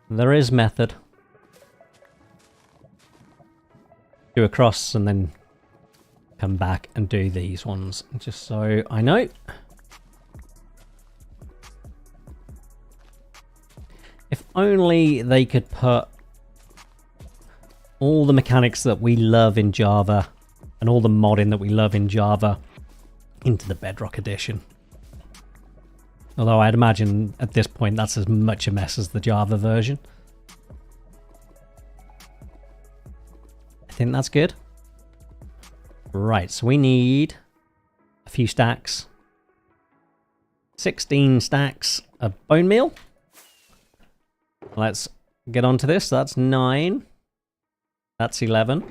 There is method. Do a cross and then come back and do these ones, just so I know. If only they could put all the mechanics that we love in Java and all the modding that we love in Java into the Bedrock edition. Although I'd imagine at this point that's as much a mess as the Java version. I think that's good. Right, so we need a few stacks. 16 stacks of bone meal. Let's get onto this. That's 9. That's 11.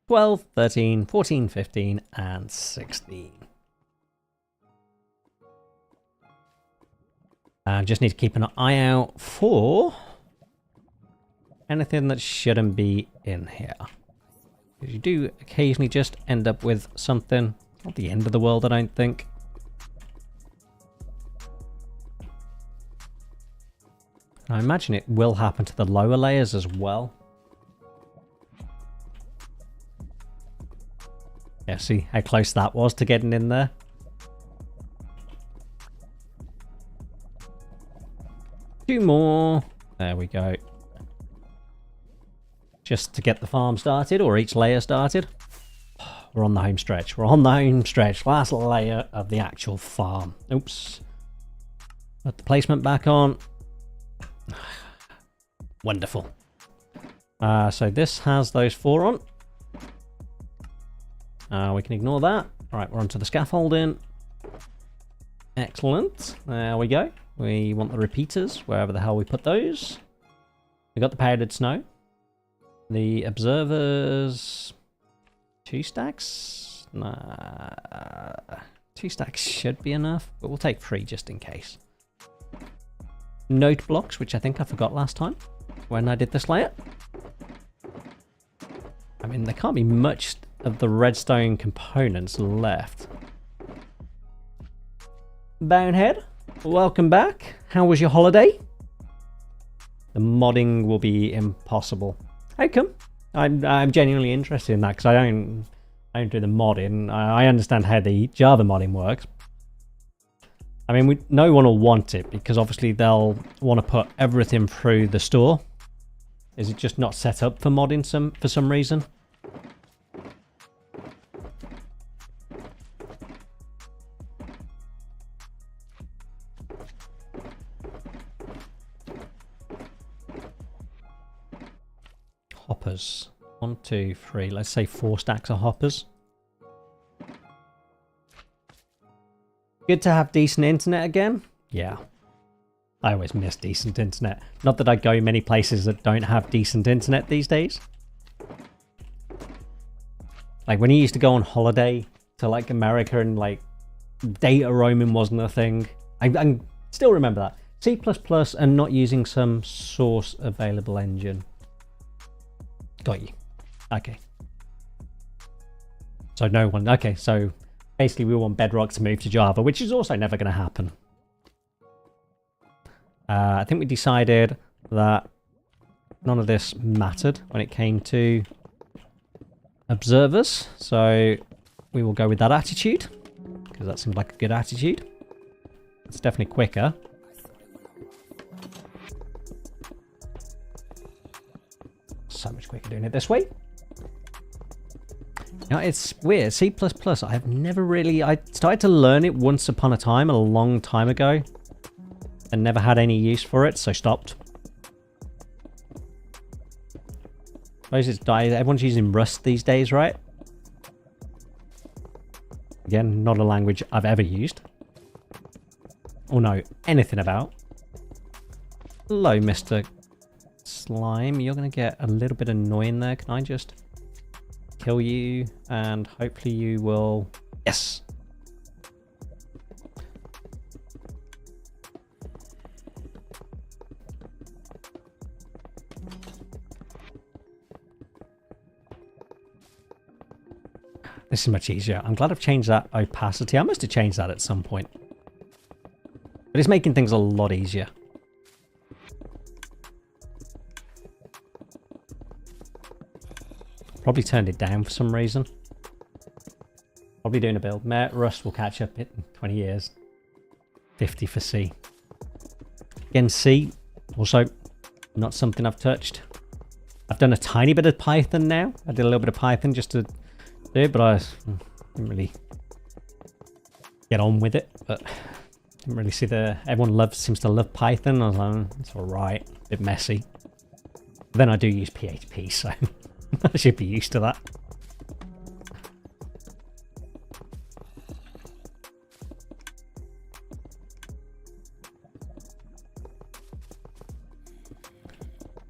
12, 13, 14, 15, and 16. I just need to keep an eye out for anything that shouldn't be in here. Because you do occasionally just end up with something. Not the end of the world, I don't think. I imagine it will happen to the lower layers as well. Yeah, see how close that was to getting in there? Two more. There we go. Just to get the farm started, or each layer started. We're on the home stretch. We're on the home stretch. Last layer of the actual farm. Oops. Put the placement back on. Wonderful. So this has those 4 on. We can ignore that. Alright, we're onto the scaffolding. Excellent. There we go. We want the repeaters, wherever the hell we put those. We got the powdered snow. The observers... 2 stacks? Nah. 2 stacks should be enough, but we'll take 3 just in case. Note blocks, which I think I forgot last time when I did this layer. I mean, there can't be much of the redstone components left. Bonehead, welcome back. How was your holiday? The modding will be impossible. How come? I'm genuinely interested in that because I don't do the modding. I understand how the Java modding works. I mean, no one will want it because obviously they'll want to put everything through the store. Is it just not set up for modding for some reason? Hoppers. 1, 2, 3. Let's say 4 stacks of hoppers. Good to have decent internet again. Yeah. I always miss decent internet. Not that I go many places that don't have decent internet these days. Like when you used to go on holiday to like America and like data roaming wasn't a thing. I still remember that. C++ and not using some source available engine. Got you. Okay. So no one... Okay, so basically we want Bedrock to move to Java, which is also never going to happen. I think we decided that none of this mattered when it came to observers. So we will go with that attitude, because that seems like a good attitude. It's definitely quicker. So much quicker doing it this way. Now it's weird. C++, I've never really... I started to learn it once upon a time, a long time ago. And never had any use for it, so stopped. I suppose it's died. Everyone's using Rust these days, right? Again, not a language I've ever used. Or know anything about. Hello, Mr. Slime. You're going to get a little bit annoying there. Can I just kill you? And hopefully you will... Yes! This is much easier. I'm glad I've changed that opacity. I must have changed that at some point. But it's making things a lot easier. Probably turned it down for some reason. Probably doing a build. Rust will catch up in 20 years. 50 for C. Again, C, also not something I've touched. I've done a tiny bit of Python now. I did a little bit of Python just to do it, but I didn't really get on with it. But didn't really see everyone seems to love Python. I was like, it's alright, a bit messy. But then I do use PHP, so I should be used to that.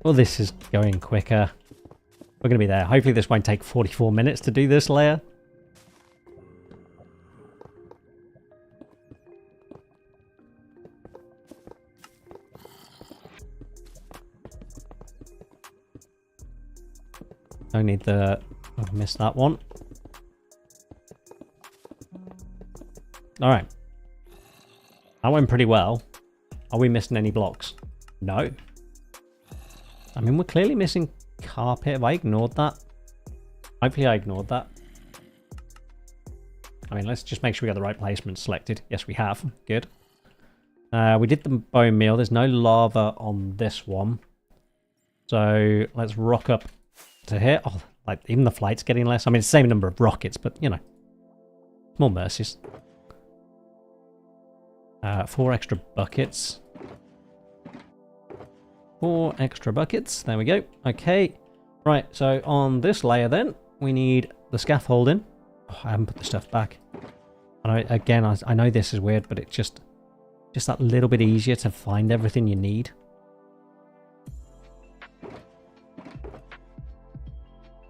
Well, this is going quicker. We're going to be there. Hopefully this won't take 44 minutes to do this layer. Don't need the I missed that one. Alright. That went pretty well. Are we missing any blocks? No. I mean, we're clearly missing carpet. Have I ignored that? Hopefully I ignored that. I mean, let's just make sure we got the right placement selected. Yes, we have. Good. We did the bone meal. There's no lava on this one. So let's rock up to here. Oh, like even the flight's getting less. I mean, it's the same number of rockets, but you know, more mercies. 4 extra buckets. 4 extra buckets. There we go. Okay. Right. So on this layer, then we need the scaffolding. Oh, I haven't put the stuff back. And again, I know this is weird, but it's just that little bit easier to find everything you need.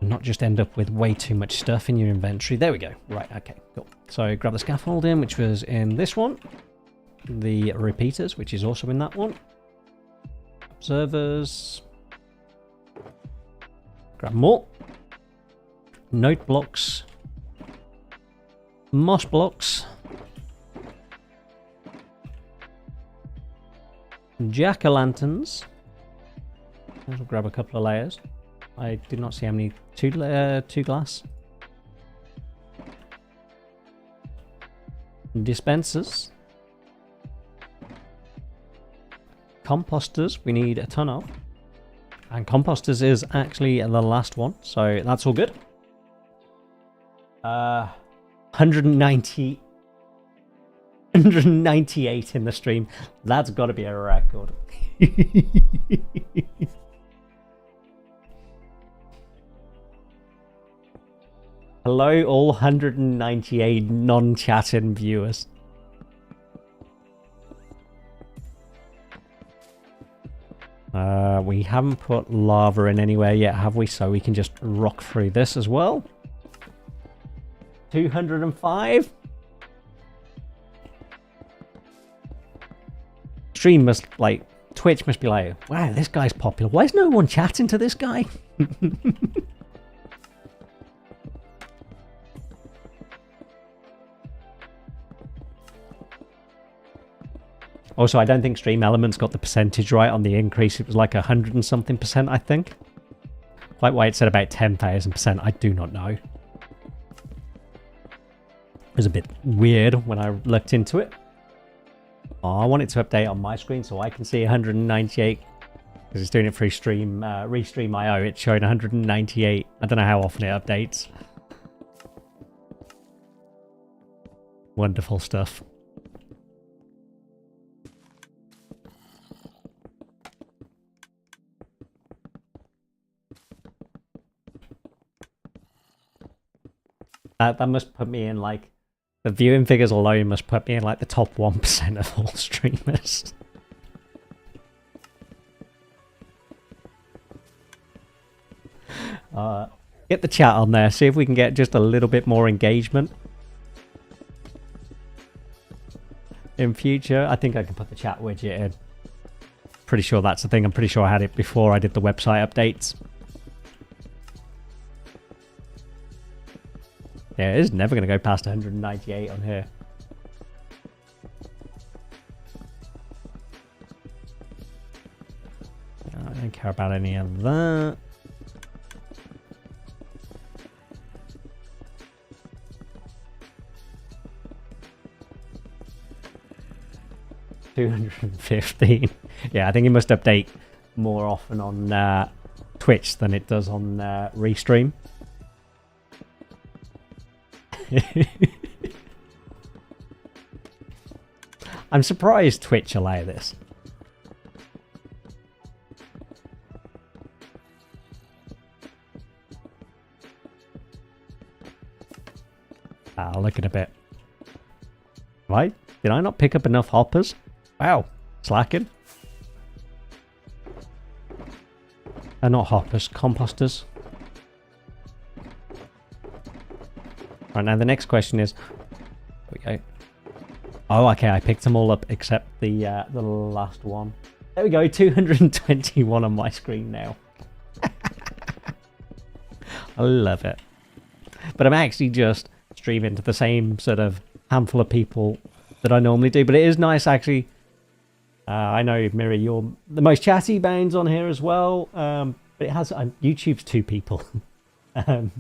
And not just end up with way too much stuff in your inventory. There we go. Right, okay, cool. So grab the scaffolding, which was in this one. The repeaters, which is also in that one. Observers. Grab more. Note blocks. Moss blocks. Jack-o'-lanterns. We'll grab a couple of layers. I did not see how many. 2 glass. Dispensers. Composters, we need a ton of. And composters is actually the last one, so that's all good. 198 in the stream. That's got to be a record. Hello, all 198 non-chatting viewers. We haven't put lava in anywhere yet, have we? So we can just rock through this as well. 205. Stream must, like, Twitch must be like, wow, this guy's popular. Why is no one chatting to this guy? Also, I don't think Stream Elements got the percentage right on the increase. It was like 100 and something %, I think. Quite why it said about 10,000%, I do not know. It was a bit weird when I looked into it. Oh, I want it to update on my screen so I can see 198. Because it's doing it through Stream, Restream.io. It's showing 198. I don't know how often it updates. Wonderful stuff. That must put me in, like, the viewing figures alone must put me in, like, the top 1% of all streamers. Get the chat on there, see if we can get just a little bit more engagement. In future, I think I can put the chat widget in. Pretty sure that's the thing. I'm pretty sure I had it before I did the website updates. Yeah, it is never going to go past 198 on here. I don't care about any of that. $215. Yeah, I think it must update more often on Twitch than it does on Restream. I'm surprised Twitch allow this. I'll look at a bit. Right? Did I not pick up enough hoppers? Wow. Slacking. Not hoppers, composters. Right, now the next question is... There we go. Oh, okay, I picked them all up except the last one. There we go, 221 on my screen now. I love it. But I'm actually just streaming to the same sort of handful of people that I normally do. But it is nice, actually. I know, Miri, you're the most chatty bounds on here as well. But it has YouTube's 2 people. But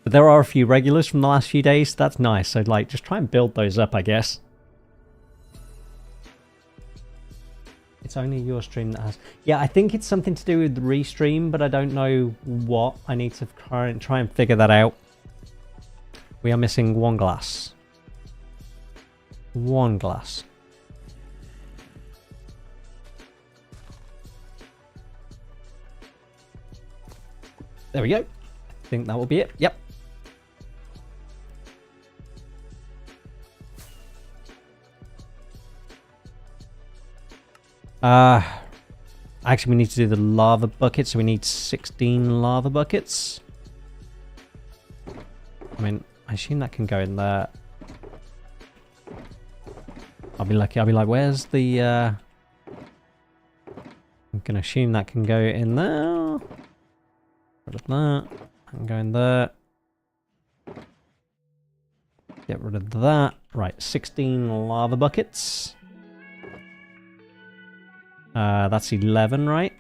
there are a few regulars from the last few days. So that's nice. So like, just try and build those up, I guess. It's only your stream that has... Yeah, I think it's something to do with the restream, but I don't know what. I need to try and figure that out. We are missing 1 glass. 1 glass. There we go. I think that will be it. Yep. Actually, we need to do the lava bucket, so we need 16 lava buckets. I mean, I assume that can go in there. I'll be lucky. I'll be like, where's the... I'm going to assume that can go in there. Rid of that. I can go in there. Get rid of that. Right, 16 lava buckets. That's 11, right?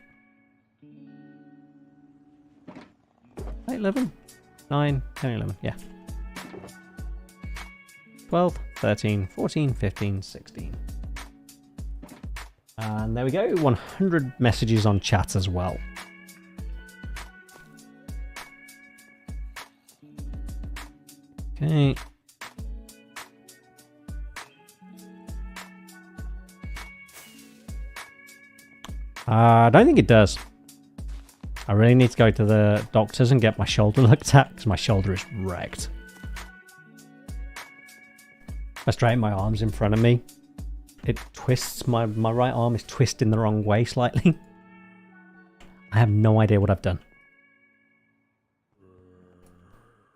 11? 9, 10, 11, yeah. 12, 13, 14, 15, 16. And there we go, 100 messages on chat as well. Okay. I don't think it does. I really need to go to the doctors and get my shoulder looked at, because my shoulder is wrecked. I straighten my arms in front of me. It twists, my right arm is twisting the wrong way slightly. I have no idea what I've done.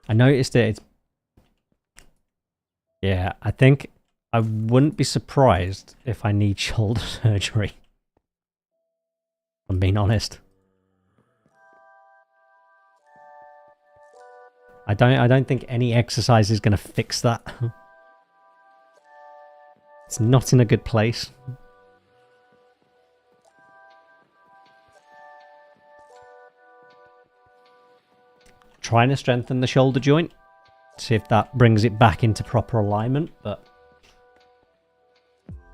I noticed it. Yeah, I think I wouldn't be surprised if I need shoulder surgery. I'm being honest. I don't think any exercise is going to fix that. It's not in a good place. Trying to strengthen the shoulder joint. See if that brings it back into proper alignment, but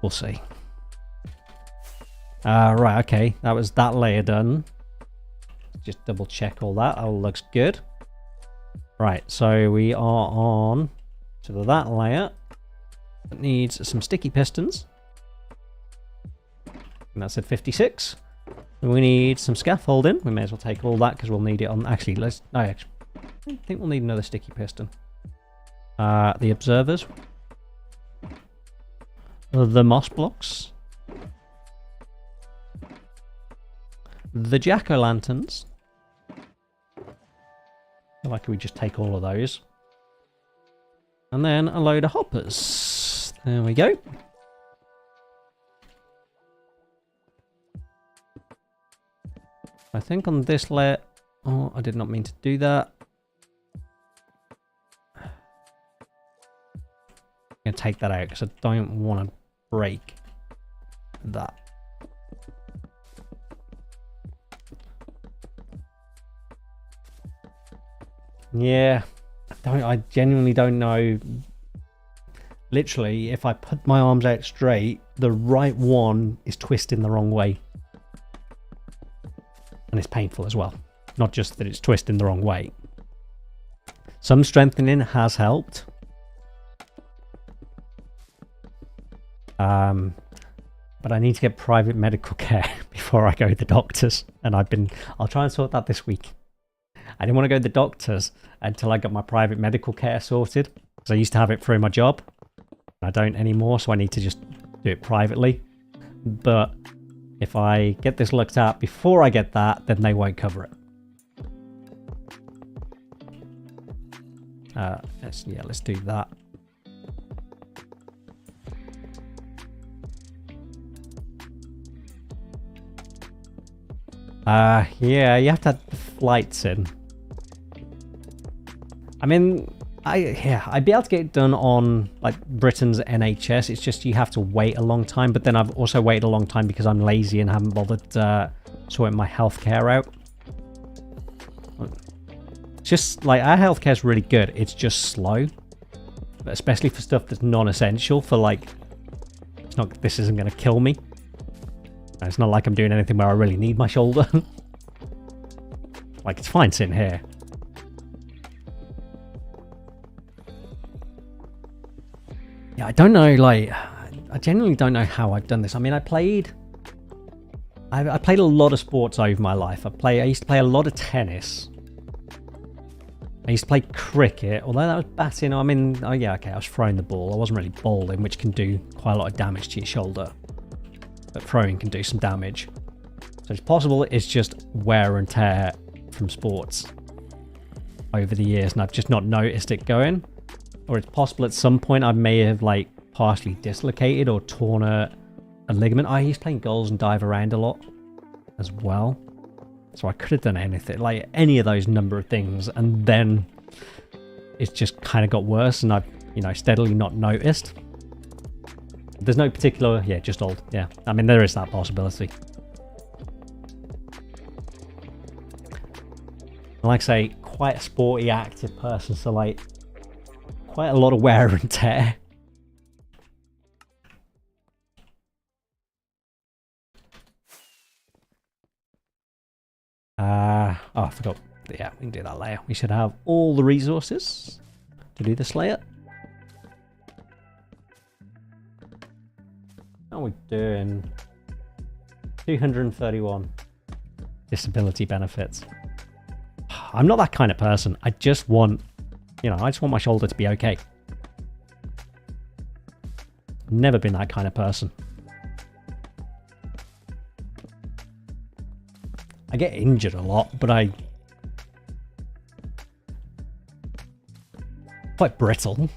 we'll see. Right, okay. That was that layer done. Just double check all that. All looks good. Right, so we are on to that layer. It needs some sticky pistons. And that's at 56. We need some scaffolding. We may as well take all that because we'll need it on... Actually, let's... No, actually, I think we'll need another sticky piston. The observers. The moss blocks. The jack-o'-lanterns. I feel like we just take all of those. And then a load of hoppers. There we go. I think on this layer... Oh, I did not mean to do that. I'm going to take that out because I don't want to break that. Yeah, I genuinely don't know. Literally, if I put my arms out straight, the right one is twisting the wrong way. And it's painful as well. Not just that it's twisting the wrong way. Some strengthening has helped. But I need to get private medical care before I go to the doctors. And I'll try and sort that this week. I didn't want to go to the doctors until I got my private medical care sorted. Because I used to have it through my job. I don't anymore, so I need to just do it privately. But if I get this looked at before I get that, then they won't cover it. Let's do that. Yeah, you have to have the flights in. I mean, I'd be able to get it done on like Britain's NHS. It's just you have to wait a long time. But then I've also waited a long time because I'm lazy and haven't bothered sorting my healthcare out. It's just like our healthcare is really good. It's just slow, but especially for stuff that's non-essential. For like, it's not. This isn't going to kill me. And it's not like I'm doing anything where I really need my shoulder. Like, it's fine sitting here. Yeah, I don't know, like, I genuinely don't know how I've done this. I mean, I played a lot of sports over my life. I used to play a lot of tennis. I used to play cricket, although that was batting. I mean, oh yeah, okay, I was throwing the ball. I wasn't really bowling, which can do quite a lot of damage to your shoulder. But throwing can do some damage. So it's possible it's just wear and tear from sports over the years, and I've just not noticed it going. Or it's possible at some point I may have like partially dislocated or torn a ligament. I used to play goals and dive around a lot as well. So I could have done anything, like any of those number of things, and then it's just kind of got worse and I've, you know, steadily not noticed. There's no particular, yeah, just old. Yeah, I mean, there is that possibility. Like I say, quite a sporty, active person, so like quite a lot of wear and tear. Oh, I forgot. Yeah, we can do that later. We should have all the resources to do this layer. How are we doing? 231 disability benefits. I'm not that kind of person. I just want, you know, I just want my shoulder to be okay. Never been that kind of person. I get injured a lot, but quite brittle.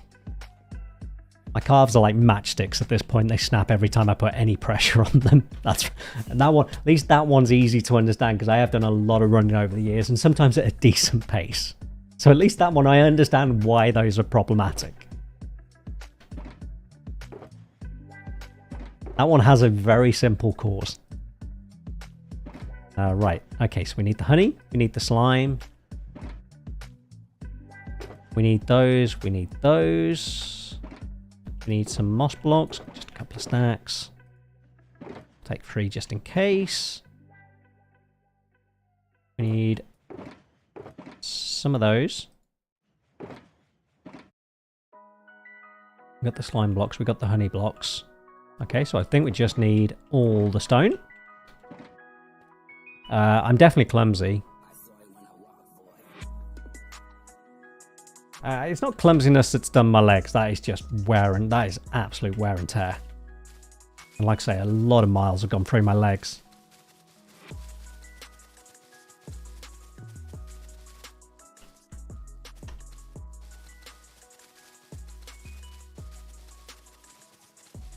My calves are like matchsticks at this point. They snap every time I put any pressure on them. And that one, at least that one's easy to understand because I have done a lot of running over the years and sometimes at a decent pace. So at least that one, I understand why those are problematic. That one has a very simple cause. Right, okay, so we need the honey, we need the slime. We need those, we need those. We need some moss blocks, just a couple of stacks. Take 3 just in case. We need some of those. We got the slime blocks, we got the honey blocks. Okay, so I think we just need all the stone. I'm definitely clumsy. It's not clumsiness that's done my legs, that is just that is absolute wear and tear. And like I say, a lot of miles have gone through my legs.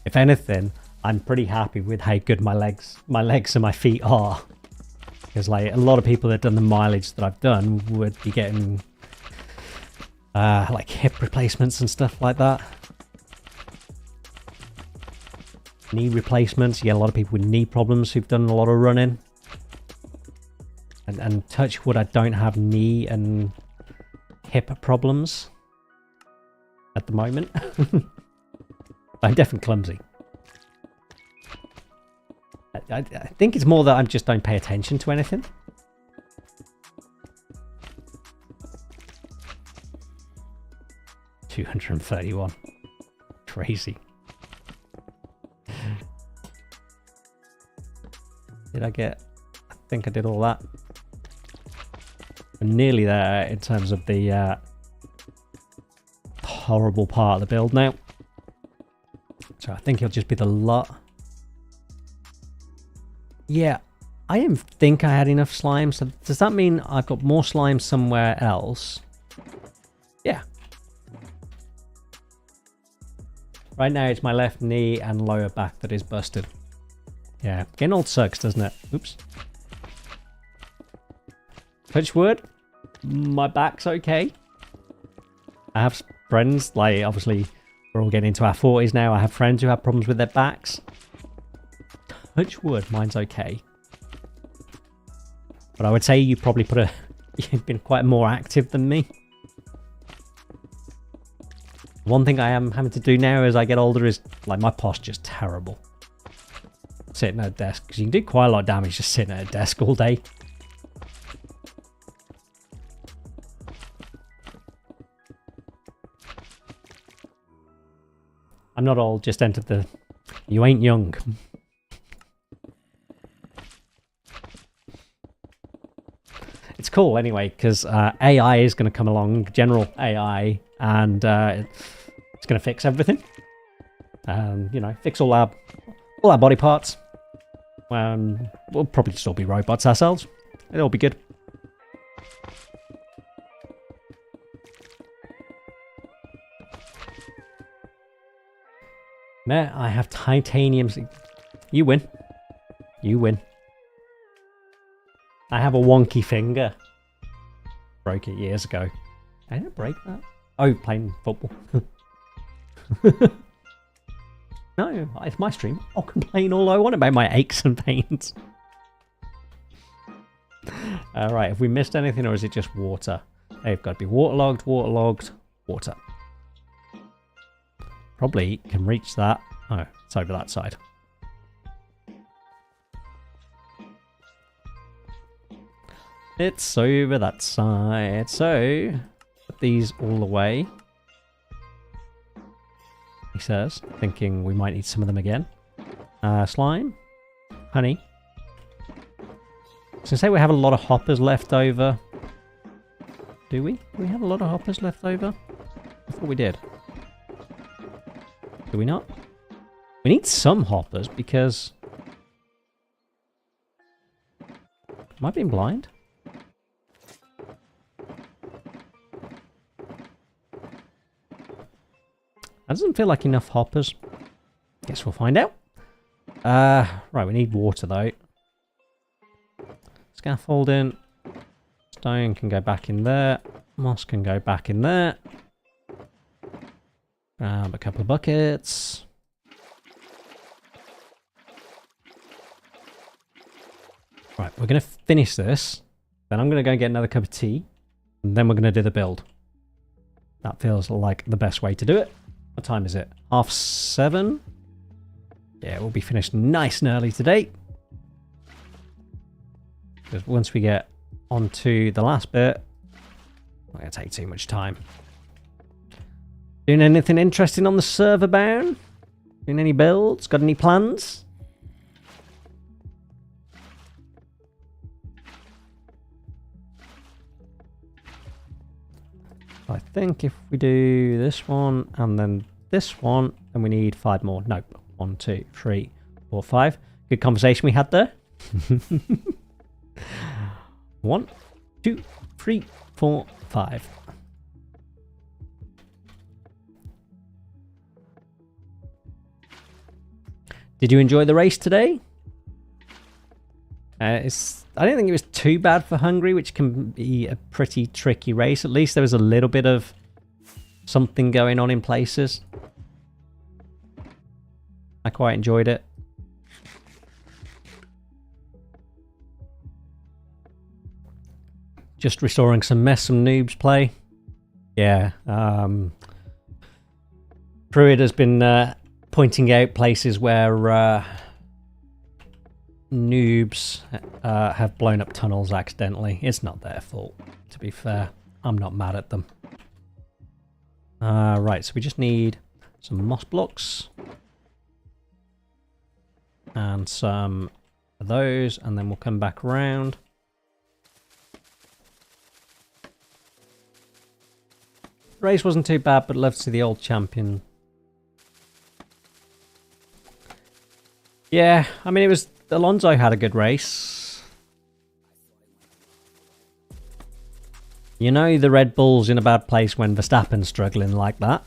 If anything, I'm pretty happy with how good my legs and my feet are. Because like a lot of people that have done the mileage that I've done would be getting like hip replacements and stuff like that. Knee replacements. You get a lot of people with knee problems who've done a lot of running. And touch wood, I don't have knee and hip problems at the moment. I'm definitely clumsy. I think it's more that I just don't pay attention to anything. $231. Crazy. Did I get... I think I did all that. I'm nearly there in terms of the horrible part of the build now. So I think it'll just be the lot. Yeah, I didn't think I had enough slime, so does that mean I've got more slime somewhere else? Yeah. Right now it's my left knee and lower back that is busted. Yeah, getting old sucks, doesn't it? Oops. Touch wood, my back's okay. I have friends, like, obviously, we're all getting into our 40s now. I have friends who have problems with their backs. Touch wood, mine's okay. But I would say you probably you've been quite more active than me. One thing I am having to do now as I get older is, like, my posture's terrible. Sitting at a desk, because you can do quite a lot of damage just sitting at a desk all day. I'm not old, just entered the... You ain't young. It's cool anyway, because AI is going to come along, general AI, and it's going to fix everything. You know, fix all our body parts. We'll probably still be robots ourselves. It'll be good. Meh, I have titanium. You win. You win. I have a wonky finger. Broke it years ago. I didn't break that. Oh, playing football. No, it's my stream. I'll complain all I want about my aches and pains. Alright, have we missed anything or is it just water? They've got to be waterlogged, waterlogged, water. Probably can reach that. Oh, it's over that side. It's over that side. So, put these all away. He says, thinking we might need some of them again. Slime. Honey. So say we have a lot of hoppers left over. Do we? Do we have a lot of hoppers left over? I thought we did. Do we not? We need some hoppers because... Am I being blind? That doesn't feel like enough hoppers. Guess we'll find out. Right, we need water though. Scaffolding. Stone can go back in there. Moss can go back in there. Grab a couple of buckets. Right, we're going to finish this. Then I'm going to go and get another cup of tea. And then we're going to do the build. That feels like the best way to do it. What time is it? 7:30? Yeah, we'll be finished nice and early today. Because once we get onto the last bit, it's not going to take too much time. Doing anything interesting on the server, Baron? Doing any builds? Got any plans? I think if we do this one and then this one, then we need 5 more. No, 1, 2, 3, 4, 5. Good conversation we had there. 1, 2, 3, 4, 5. Did you enjoy the race today? I don't think it was too bad for Hungary, which can be a pretty tricky race. At least there was a little bit of something going on in places. I quite enjoyed it. Just restoring some mess some noobs play. Yeah. Pruitt has been pointing out places where noobs have blown up tunnels accidentally. It's not their fault, to be fair. I'm not mad at them. Right, so we just need some moss blocks. And some of those, and then we'll come back around. The race wasn't too bad, but love to see the old champion. Yeah, I mean, it was... Alonso had a good race. You know the Red Bull's in a bad place when Verstappen's struggling like that.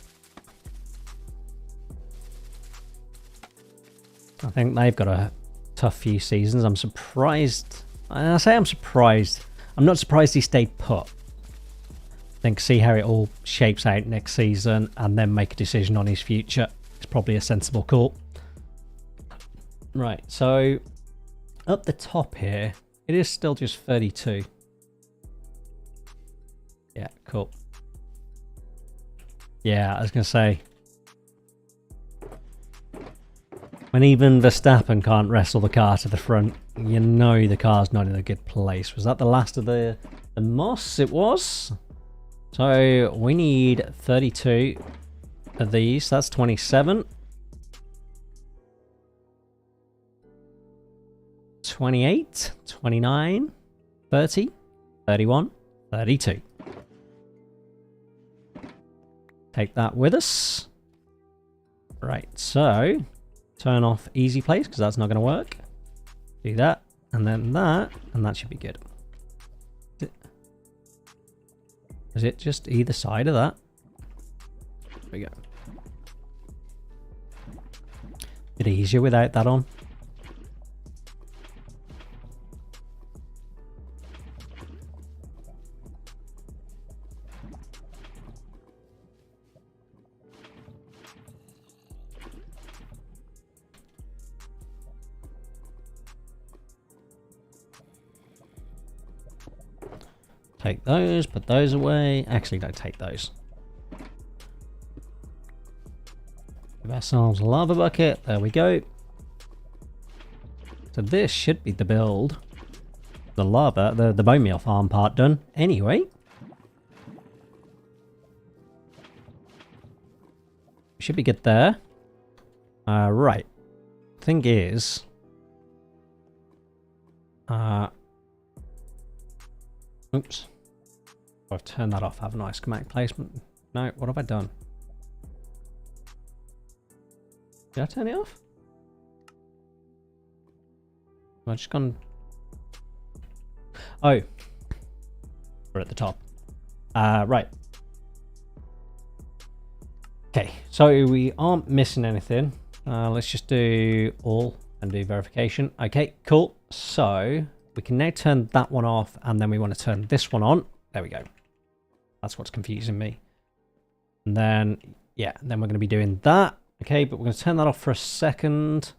I think they've got a tough few seasons. I'm surprised. I say I'm surprised. I'm not surprised he stayed put. think see how it all shapes out next season and then make a decision on his future. It's probably a sensible call. Right, so up the top here, it is still just 32. Yeah, cool. Yeah, I was going to say, when even Verstappen can't wrestle the car to the front, you know the car's not in a good place. Was that the last of the moss? It was. So we need 32 of these. That's 27. 28, 29, 30, 31, 32. Take that with us. Right, so turn off easy place because that's not going to work. Do that, and then that, and that should be good. Is it just either side of that? There we go. Bit easier without that on. Take those, put those away. Actually, don't take those. Give ourselves a lava bucket. There we go. So this should be the build. The lava, the bone meal farm part done. Anyway. Should be good there. Right. Thing is... oops. I've turned that off, haven't I? Schematic placement. No, what have I done? Did I turn it off? I've just gone... oh. We're at the top. Right. Okay, so we aren't missing anything. Let's just do all and do verification. Okay, cool. So we can now turn that one off, and then we want to turn this one on. There we go. That's what's confusing me. And then, yeah, then we're going to be doing that. Okay, but we're going to turn that off for a second.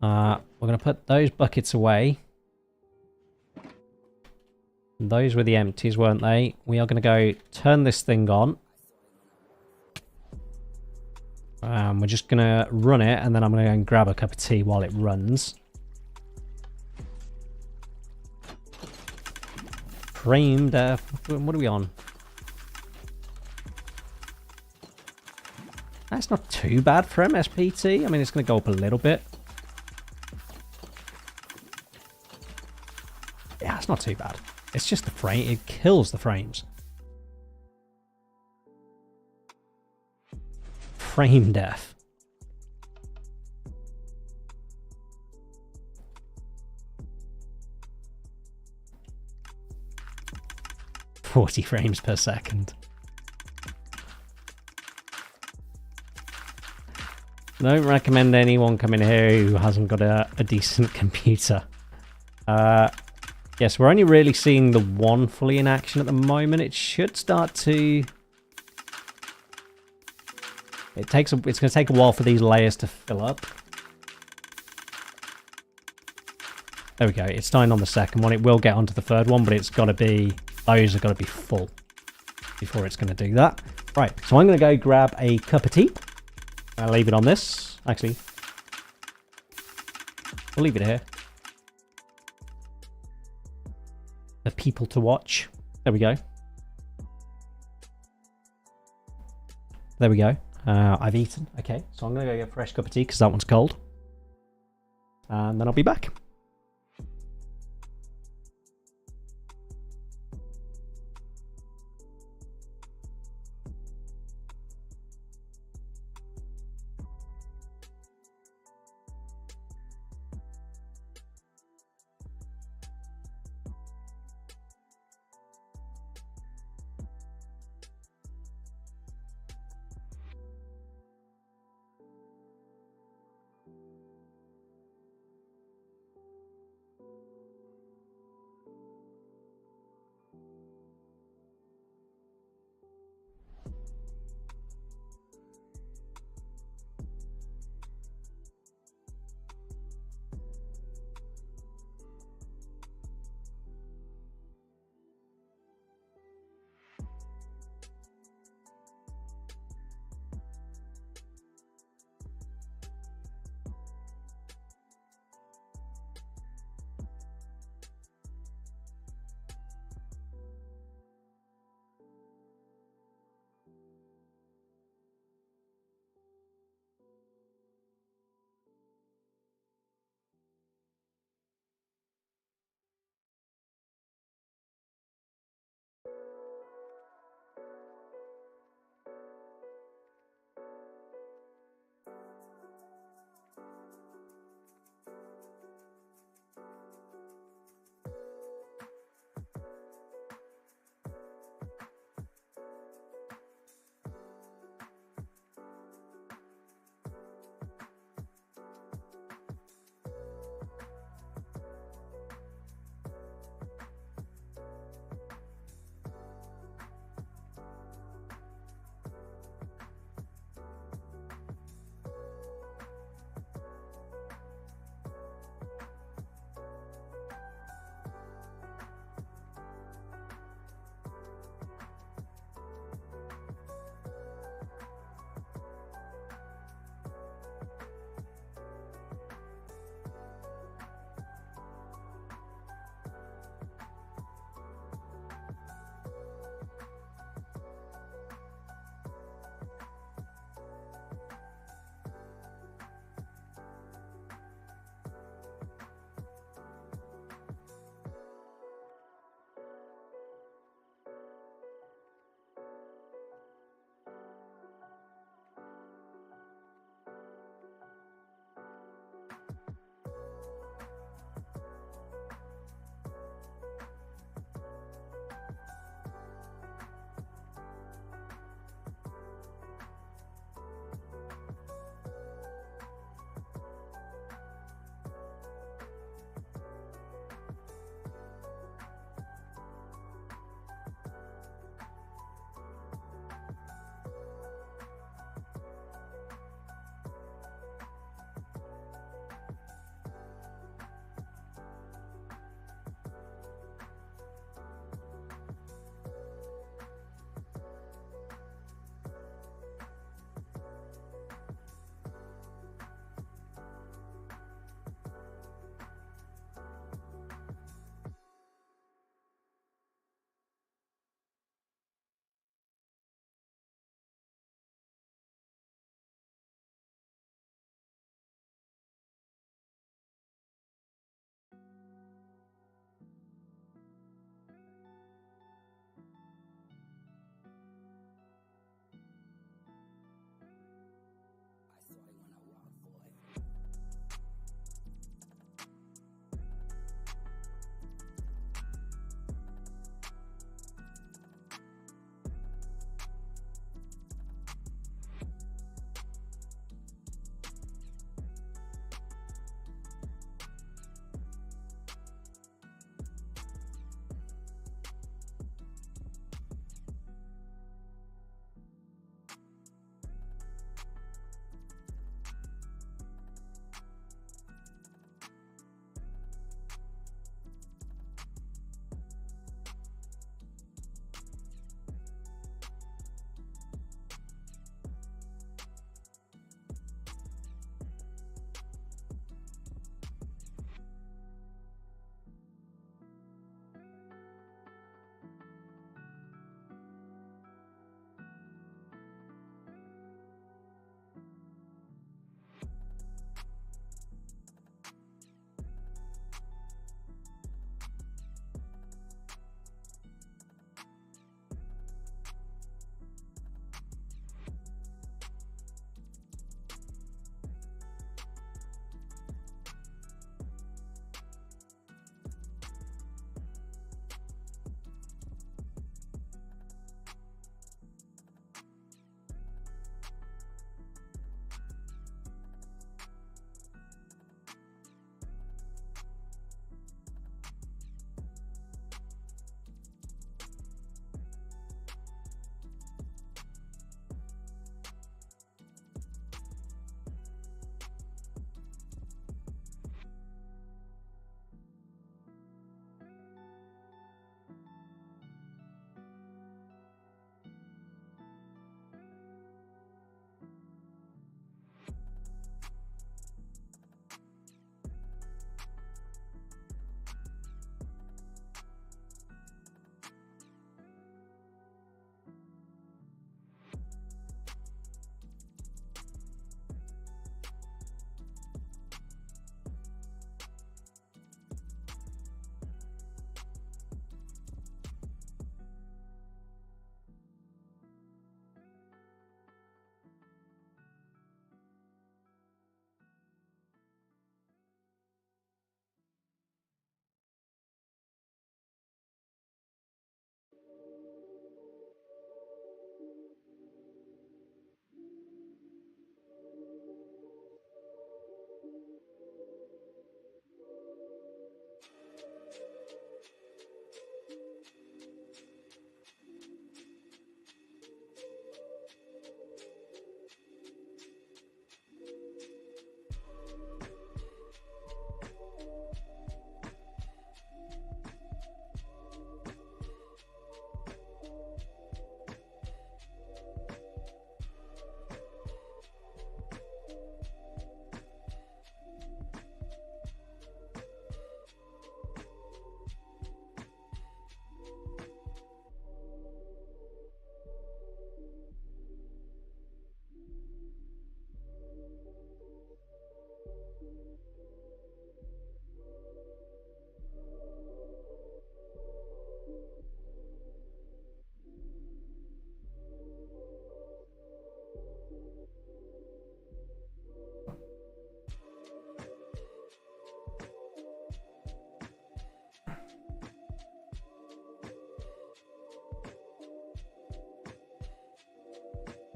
We're going to put those buckets away. Those were the empties, weren't they? We are going to go turn this thing on. We're just going to run it, and then I'm going to go and grab a cup of tea while it runs. Framed, what are we on? That's not too bad for MSPT. I mean, it's going to go up a little bit. Yeah, it's not too bad. It's just the frame. It kills the frames. Frame death. $40 frames per second. Don't recommend anyone coming here who hasn't got a decent computer. Yes, we're only really seeing the one fully in action at the moment. It should start to... it's going to take a while for these layers to fill up. There we go. It's starting on the second one. It will get onto the third one, but it's got to be... those are got to be full before it's going to do that. Right, so I'm going to go grab a cup of tea. I'll leave it on this. Actually, we'll leave it here. For people to watch. There we go. There we go. I've eaten. Okay, so I'm going to go get a fresh cup of tea because that one's cold. And then I'll be back.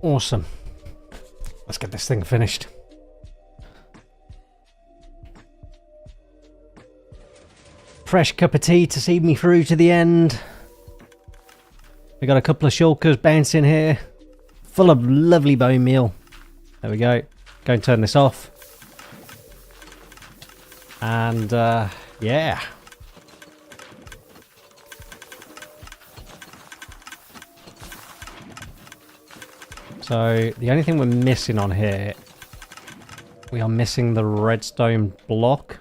Awesome. Let's get this thing finished. Fresh cup of tea to see me through to the end. We got a couple of shulkers bouncing here, full of lovely bone meal. There we go. Go and turn this off. And yeah. So the only thing we're missing on here, we are missing the redstone block.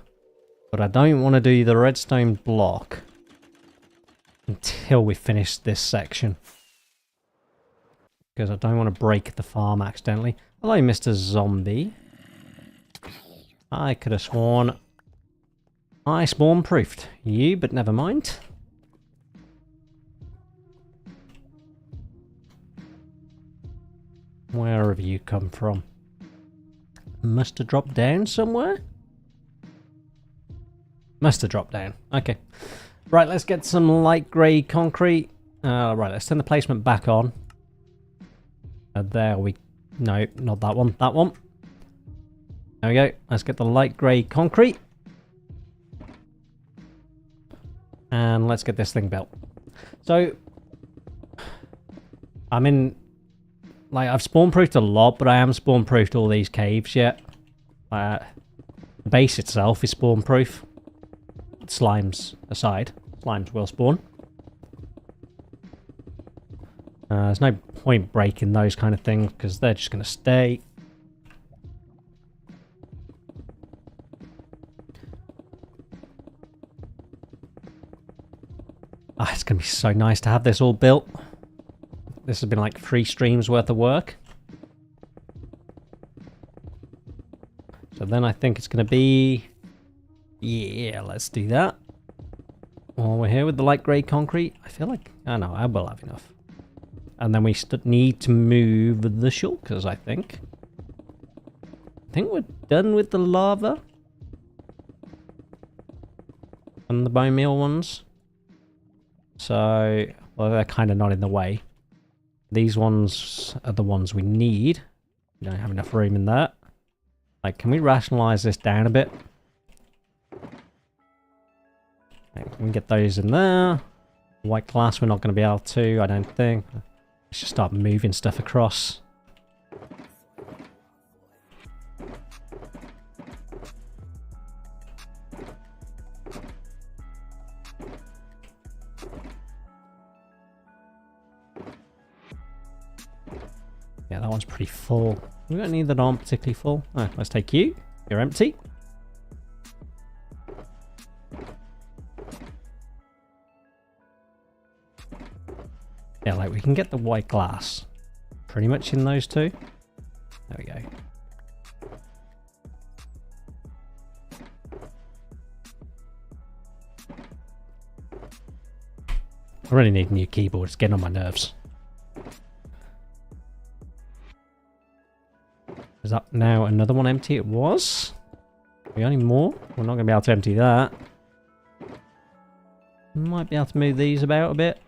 But I don't want to do the redstone block until we finish this section. Because I don't want to break the farm accidentally. Hello, Mr. Zombie. I could have sworn I spawn-proofed you, but never mind. Where have you come from? Must have dropped down somewhere? Must have dropped down. Okay. Right, let's get some light grey concrete. Right, let's turn the placement back on. There we... No, not that one. That one. There we go. Let's get the light grey concrete. And let's get this thing built. So, I'm in... Like, I've spawn-proofed a lot, but I haven't spawn-proofed all these caves yet. The base itself is spawn-proof. Slimes aside. Slimes will spawn. There's no point breaking those kind of things, because they're just going to stay. Ah, it's going to be so nice to have this all built. This has been like 3 streams worth of work. So then I think it's going to be... Yeah, let's do that. While we're here with the light grey concrete, I feel like... Oh no, I will have enough. And then we need to move the shulkers, I think. I think we're done with the lava. And the bone meal ones. So, well, they're kind of not in the way. These ones are the ones we need. We don't have enough room in that. Like, can we rationalize this down a bit? Okay, we can get those in there. White glass we're not going to be able to, I don't think. Let's just start moving stuff across. Yeah, that one's pretty full. We don't need that aren't particularly full. Oh, let's take you. You're empty. Yeah, like we can get the white glass pretty much in those two. There we go. I really need a new keyboard. It's getting on my nerves. Is that now another one empty? It was. We only more? We're not going to be able to empty that. Might be able to move these about a bit.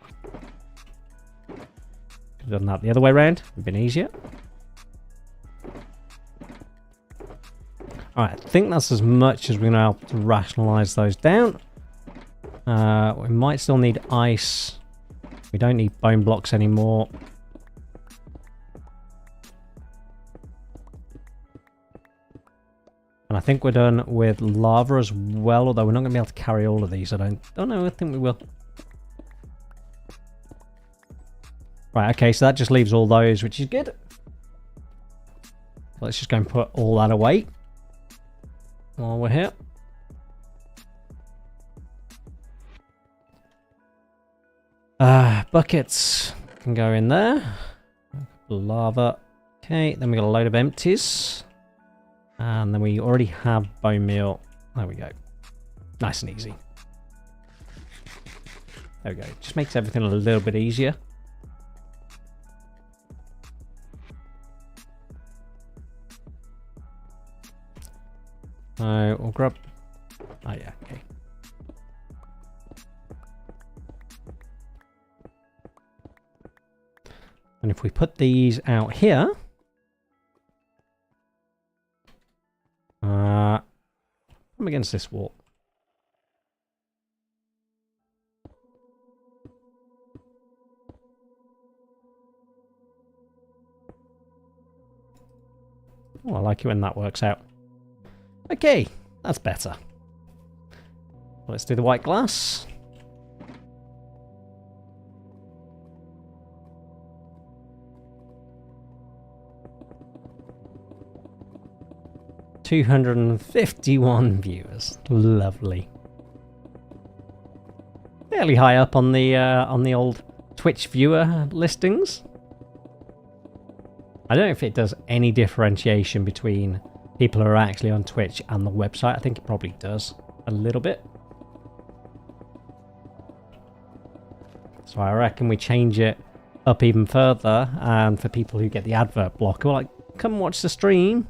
Could have done that the other way around. Would have been easier. Alright, I think that's as much as we're going to help to rationalise those down. We might still need ice. We don't need bone blocks anymore. And I think we're done with lava as well, although we're not going to be able to carry all of these. I don't know, I think we will. Right, okay, so that just leaves all those, which is good. Let's just go and put all that away while we're here. Buckets can go in there. Lava. Okay, then we got a load of empties. And then we already have bone meal. There we go. Nice and easy. There we go. Just makes everything a little bit easier. So we'll grab... Oh yeah, okay. And if we put these out here... I'm against this wall. Oh, I like it when that works out. Okay, that's better. Let's do the white glass. $251 viewers. Lovely. Fairly high up on the old Twitch viewer listings. I don't know if it does any differentiation between people who are actually on Twitch and the website. I think it probably does a little bit. So I reckon we change it up even further, and for people who get the advert blocker, like, come watch the stream,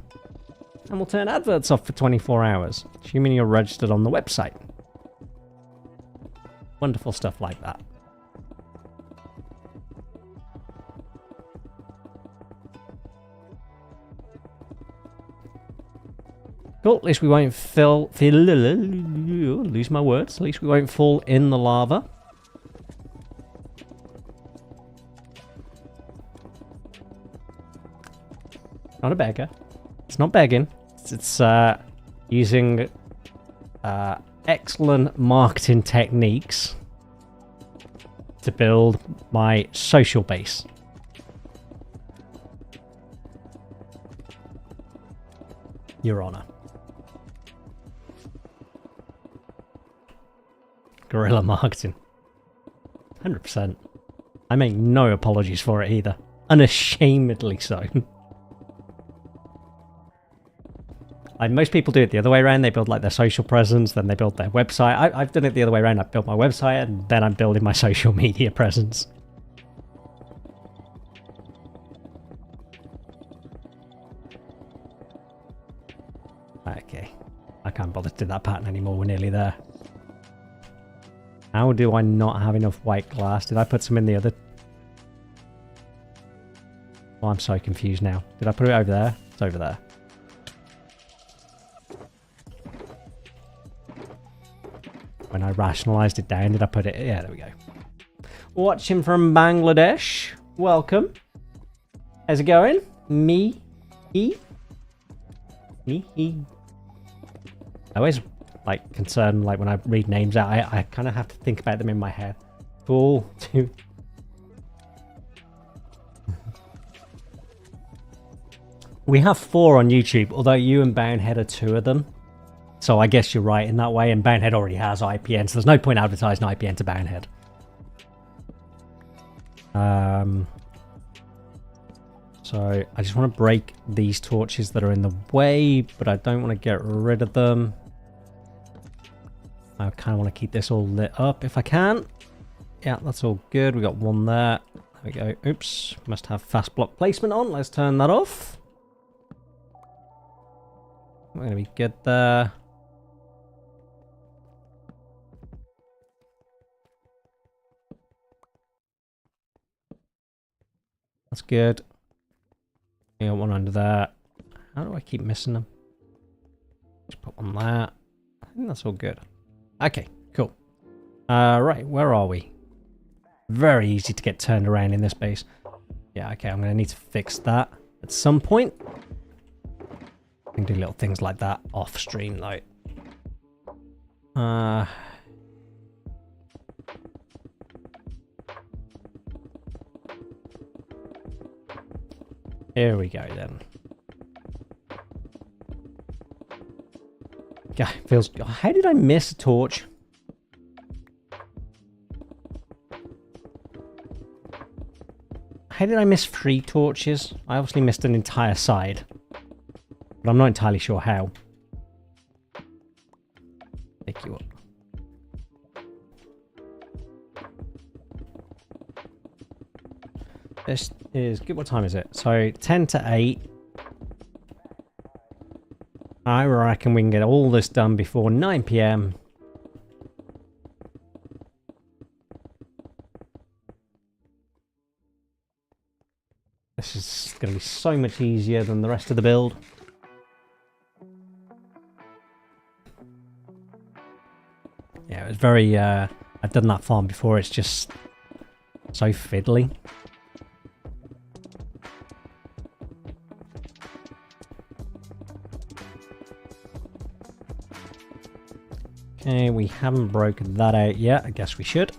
and we'll turn adverts off for 24 hours, assuming you're registered on the website. Wonderful stuff like that. Cool, at least we won't lose my words. At least we won't fall in the lava. Not a beggar. It's not begging. It's using excellent marketing techniques to build my social base. Your Honor. Guerrilla marketing. 100%. I make no apologies for it either. Unashamedly so. Like, most people do it the other way around. They build like their social presence, then they build their website. I've done it the other way around. I built my website and then I'm building my social media presence. Okay. I can't bother to do that pattern anymore. We're nearly there. How do I not have enough white glass? Did I put some in the other? Oh, I'm so confused now. Did I put it over there? It's over there. When I rationalized it down, did I put it? Yeah, there we go. Watching from Bangladesh. Welcome. How's it going? Me. He. I always like concerned, like when I read names out, I kind of have to think about them in my head. Cool. We have 4 on YouTube, although you and Bonehead are 2 of them. So I guess you're right in that way, and Bonehead already has IPN, so there's no point advertising IPN to Bonehead. So I just want to break these torches that are in the way, but I don't want to get rid of them. I kind of want to keep this all lit up if I can. Yeah, that's all good. We got one there. There we go. Oops. Must have fast block placement on. Let's turn that off. We're going to be good there. That's good. You got one under there. How do I keep missing them? Just put one there. I think that's all good. Okay, cool. Right, where are we? Very easy to get turned around in this base. Yeah, okay, I'm going to need to fix that at some point. I can do little things like that off stream, though. Here we go, then. God, feels... How did I miss a torch? How did I miss 3 torches? I obviously missed an entire side. But I'm not entirely sure how. Pick you up. This is good. What time is it? So 10 to 8. I reckon we can get all this done before 9 PM. This is going to be so much easier than the rest of the build. Yeah, it was very... I've done that farm before, it's just so fiddly. Okay, we haven't broken that out yet. I guess we should.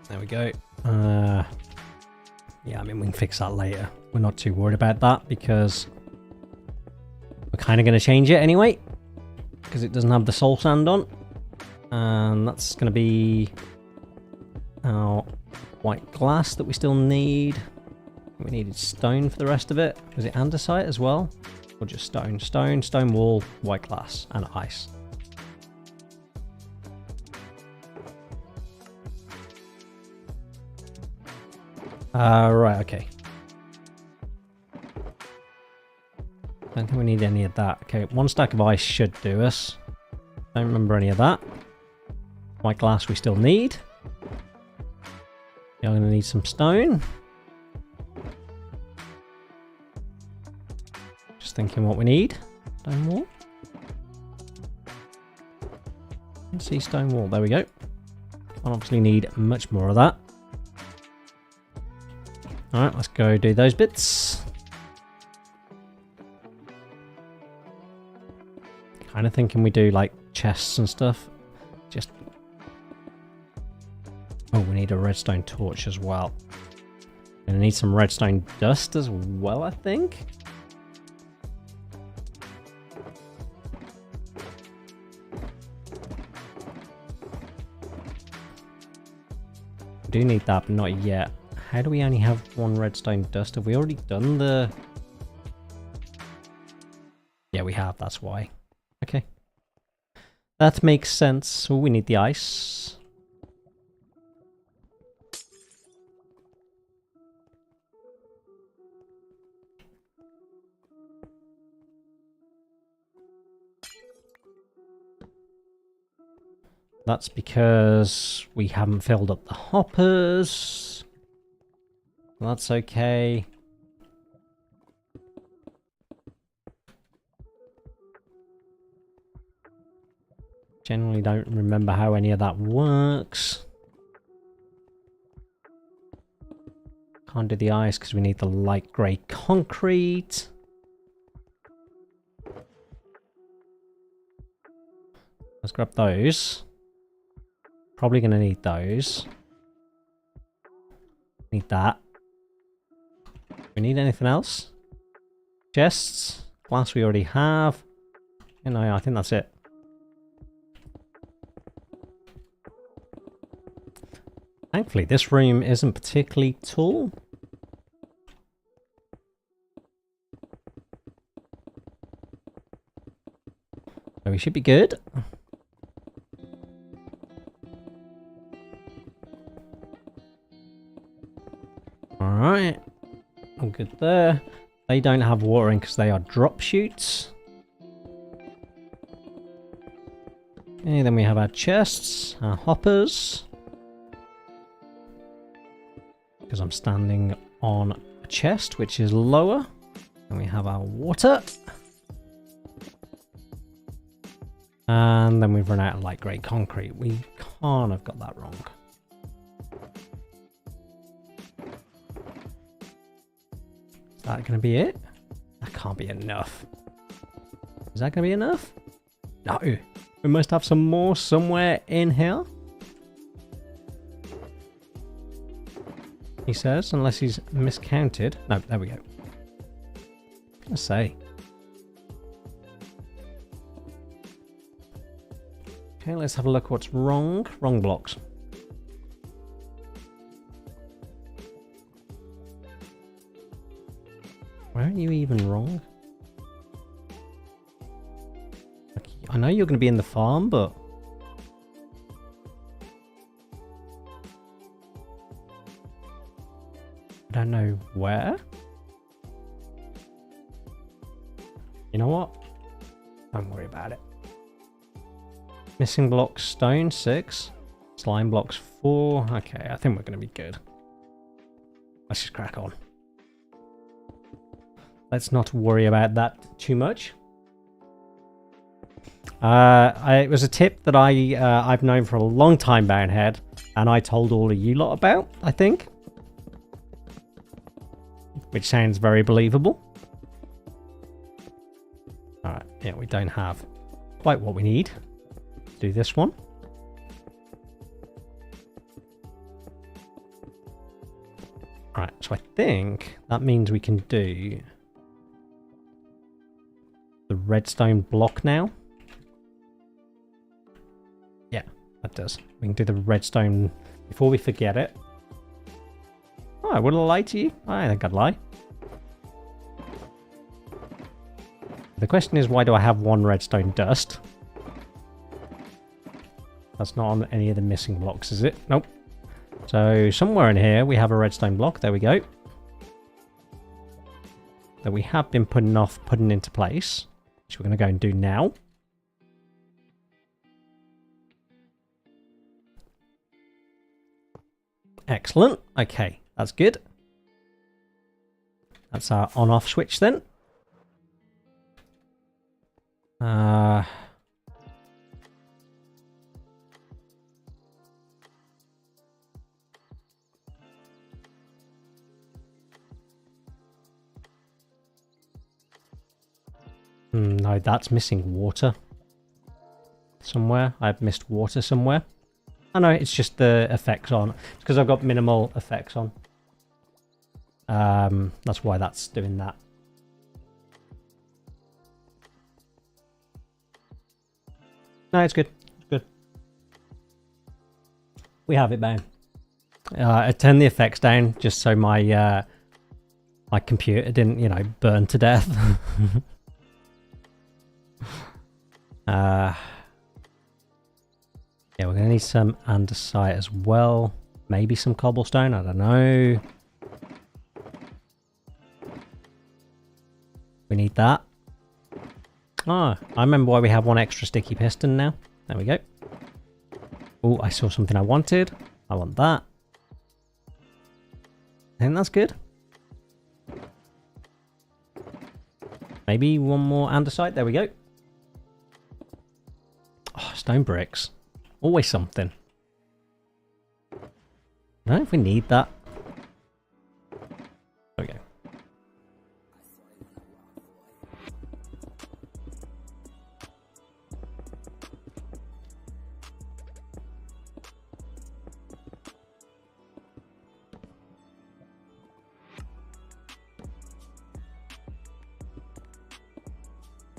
There we go. Yeah, I mean, we can fix that later. We're not too worried about that because we're kind of going to change it anyway. Because it doesn't have the soul sand on. And that's going to be our white glass that we still need. We needed stone for the rest of it. Was it andesite as well? Or just stone? Stone wall, white glass, and ice. Right, okay. Don't think we need any of that. Okay, 1 stack of ice should do us. Don't remember any of that. White glass we still need. Yeah, I'm going to need some stone. Just thinking what we need. Stone wall. Let's see, stone wall. There we go. I'll obviously need much more of that. Alright, let's go do those bits. Kind of thinking we do like chests and stuff. Just... Oh, we need a redstone torch as well. Gonna need some redstone dust as well, I think. We do need that, but not yet. How do we only have 1 redstone dust? Have we already done the... Yeah, we have, that's why. Okay. That makes sense. So we need the ice. That's because we haven't filled up the hoppers. That's okay. Generally don't remember how any of that works. Can't do the ice because we need the light grey concrete. Let's grab those. Probably going to need those. Need that. We need anything else? Chests. Glass we already have. You know, I think that's it. Thankfully, this room isn't particularly tall. So we should be good. Alright. All good there. They don't have watering because they are drop chutes. Okay, then we have our chests, our hoppers. Because I'm standing on a chest which is lower. And we have our water. And then we've run out of light grey concrete. We can't have got that wrong. Is that going to be it? That can't be enough. Is that going to be enough? No. We must have some more somewhere in here. He says, unless he's miscounted. No, there we go. I was going to say. Okay, let's have a look what's wrong. Wrong blocks. Where are you even wrong? Like, I know you're going to be in the farm, but... I don't know where. You know what? Don't worry about it. Missing blocks, stone, 6. Slime blocks 4. Okay, I think we're going to be good. Let's just crack on. Let's not worry about that too much. It was a tip that I've known for a long time, Bonehead, and I told all of you lot about, I think. Which sounds very believable. Alright, yeah, we don't have quite what we need. Let's do this one. Alright, so I think that means we can do the redstone block now. Yeah, that does. We can do the redstone before we forget it. Oh, I wouldn't lie to you. I think I'd lie. The question is, why do I have 1 redstone dust? That's not on any of the missing blocks, is it? Nope. So somewhere in here we have a redstone block. There we go. That we have been putting into place, which we're going to go and do now. Excellent. Okay, that's good. That's our on-off switch then. No, that's missing water. Somewhere. I've missed water somewhere. Oh no, it's just the effects on. It's because I've got minimal effects on. That's why that's doing that. No, it's good. It's good. We have it down. I turned the effects down just so my my computer didn't, you know, burn to death. Yeah, we're going to need some andesite as well. Maybe some cobblestone, I don't know. We need that. Ah, I remember why we have 1 extra sticky piston now. There we go. Oh, I saw something I wanted. I want that. I think that's good. Maybe 1 more andesite. There we go. Oh, stone bricks. Always something. I don't know if we need that. There we go.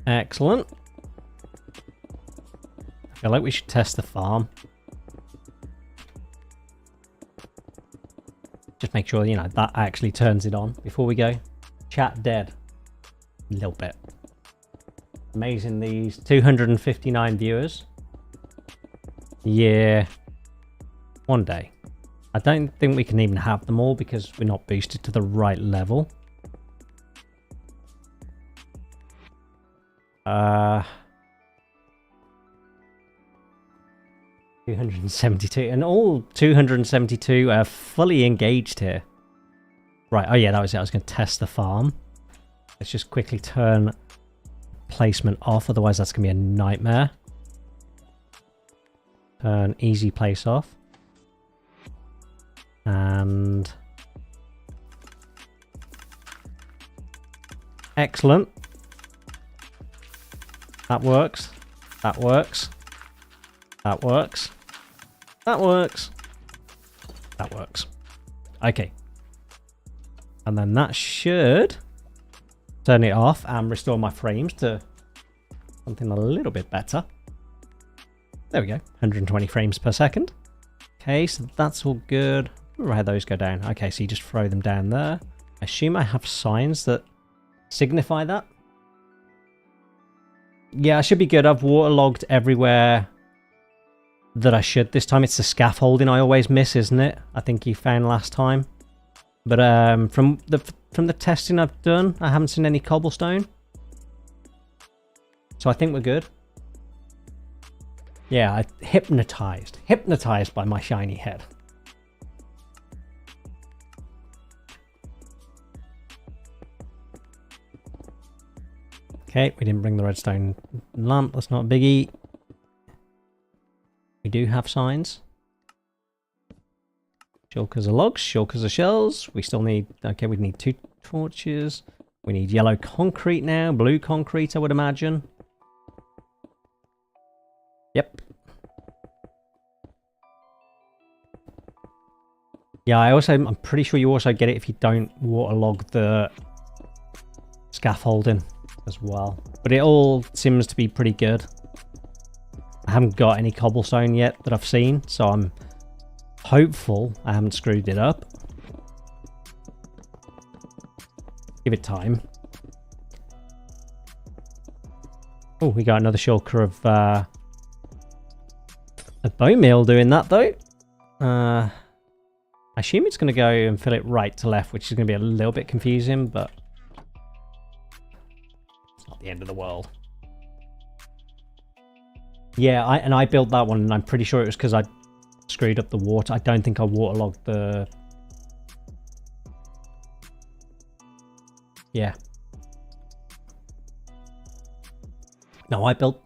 Excellent. I feel like we should test the farm. Just make sure, you know, that actually turns it on before we go. Chat dead. A little bit. Amazing, these 259 viewers. Yeah. One day. I don't think we can even have them all because we're not boosted to the right level. 272, and all 272 are fully engaged here. Right, oh yeah, that was it. I was going to test the farm. Let's just quickly turn placement off, otherwise that's going to be a nightmare. Turn easy place off. And... excellent. That works. That works. That works. That works. That works. Okay. And then that should turn it off and restore my frames to something a little bit better. There we go. 120 frames per second. Okay, so that's all good. Remember how those go down. Okay, so you just throw them down there. I assume I have signs that signify that. Yeah, I should be good. I've waterlogged everywhere that I should. This time it's the scaffolding I always miss, isn't it? I think you found last time. But from the testing I've done, I haven't seen any cobblestone. So I think we're good. Yeah, hypnotized by my shiny head. Okay, we didn't bring the redstone lamp. That's not a biggie. We do have signs. Shulkers are logs, shulkers are shells. We still need... Okay, we need 2 torches. We need yellow concrete now. Blue concrete, I would imagine. Yep. Yeah, I'm pretty sure you also get it if you don't waterlog the scaffolding as well. But it all seems to be pretty good. I haven't got any cobblestone yet that I've seen, so I'm hopeful I haven't screwed it up. Give it time. Oh, we got another shulker of a bonemeal doing that though. I assume it's going to go and fill it right to left, which is going to be a little bit confusing, but it's not the end of the world. Yeah, I built that one, and I'm pretty sure it was because I screwed up the water. I don't think I waterlogged the... Yeah. No, I built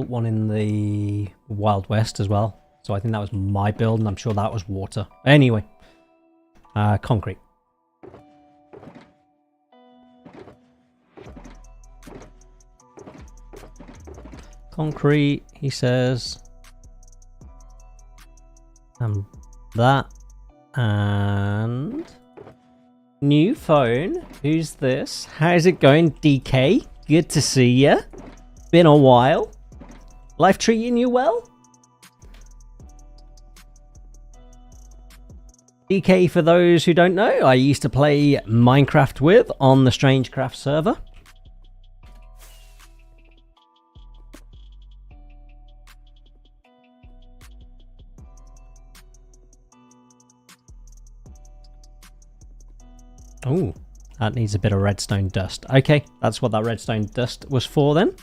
one in the Wild West as well. So I think that was my build, and I'm sure that was water. Anyway. Concrete. Concrete, he says. That. And... New phone. Who's this? How's it going, DK? Good to see ya. Been a while. Life treating you well? DK, for those who don't know, I used to play Minecraft with on the Strangecraft server. Oh, that needs a bit of redstone dust. Okay, that's what that redstone dust was for then.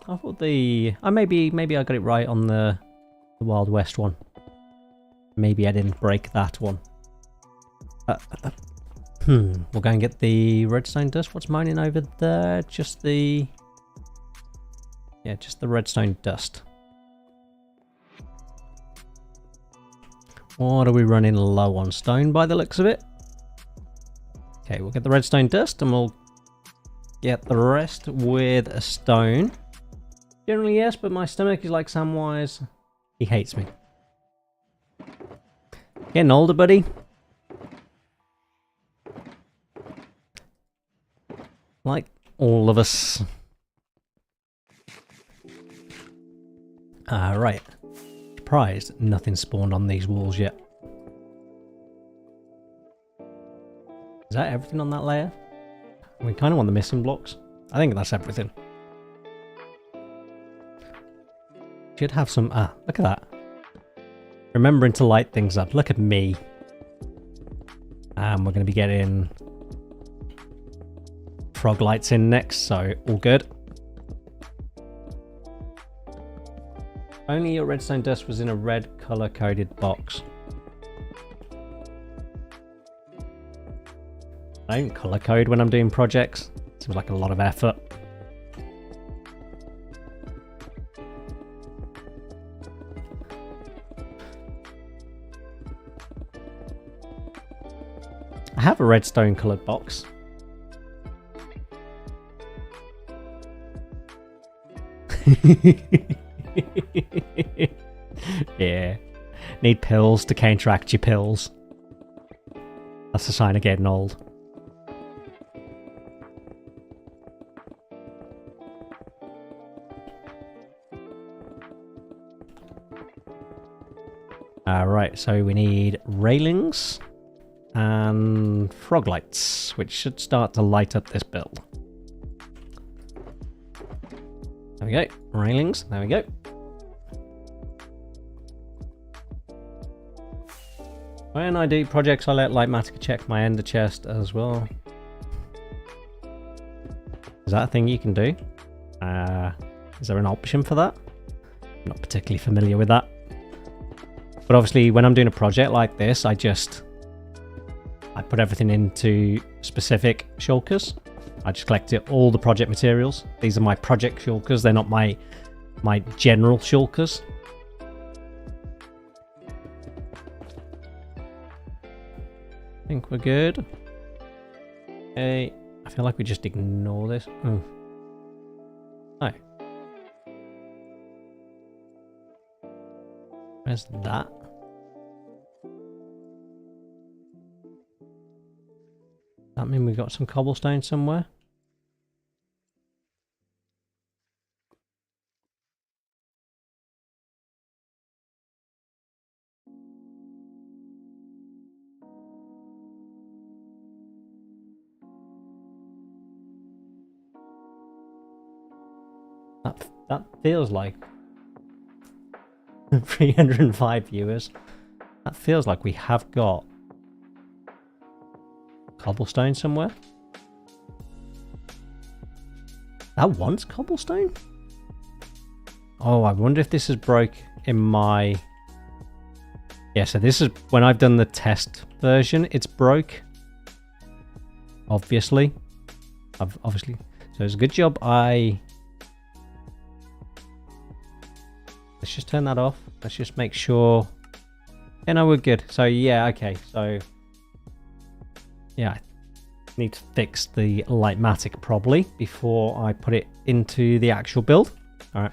I thought the... maybe I got it right on the Wild West one. Maybe I didn't break that one. We'll go and get the redstone dust. What's mining over there? Just the... Yeah, just the redstone dust. What are we running low on? Stone by the looks of it. Okay, we'll get the redstone dust and we'll get the rest with a stone. Generally yes, but my stomach is like Samwise. He hates me. Getting older, buddy. Like all of us. Right. Surprised nothing spawned on these walls yet. Is that everything on that layer? We kind of want the missing blocks. I think that's everything. Should have some... look at that. Remembering to light things up. Look at me. And we're going to be getting frog lights in next, so all good. Only your redstone dust was in a red color coded box. I don't color code when I'm doing projects. Seems like a lot of effort. I have a redstone colored box. Yeah. Need pills to counteract your pills. That's a sign of getting old. Right, so we need railings and frog lights, which should start to light up this build. There we go. Railings. There we go. When I do projects, I let Lightmatica check my ender chest as well. Is that a thing you can do? Is there an option for that? I'm not particularly familiar with that. But obviously, when I'm doing a project like this, I put everything into specific shulkers. I just collected all the project materials. These are my project shulkers. They're not my general shulkers. I think we're good. Okay. I feel like we just ignore this. Oh. Oh. Where's that? That mean we got some cobblestone somewhere? That feels like 305 viewers. That feels like we have got cobblestone somewhere. That wants cobblestone? Oh, I wonder if this is broke in my... Yeah, so this is when I've done the test version. It's broke. Obviously. Obviously. So it's a good job Let's just turn that off. Let's just make sure... Yeah, no, we're good. So, yeah, okay. So, yeah, I need to fix the Lightmatic probably before I put it into the actual build. All right.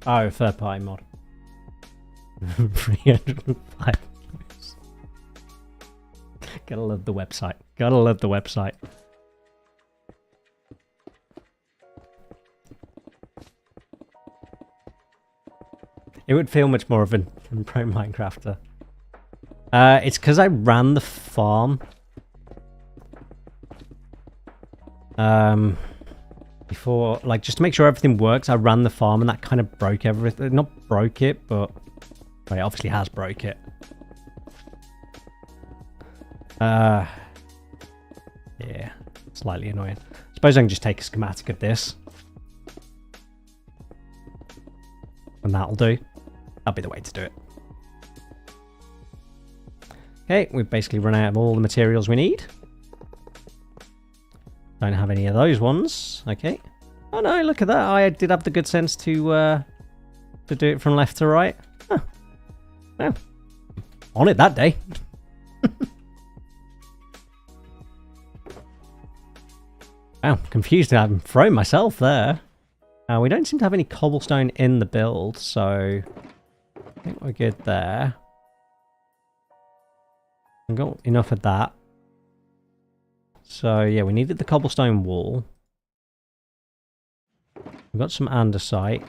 Oh, third-party mod. 305. Gotta love the website. Gotta love the website. It would feel much more of a pro Minecrafter. It's because I ran the farm. Before, like, just to make sure everything works, I ran the farm and that kind of broke everything. Not broke it, but well, it obviously has broke it. Yeah, slightly annoying. Suppose I can just take a schematic of this. And that'll do. That'll be the way to do it. Okay, we've basically run out of all the materials we need. Don't have any of those ones. Okay. Oh no, look at that. I did have the good sense to do it from left to right. Huh. Well, on it that day. Wow, confused. I'm throwing myself there. We don't seem to have any cobblestone in the build, so I think we're good there. I've got enough of that. So yeah, we needed the cobblestone wall. We've got some andesite.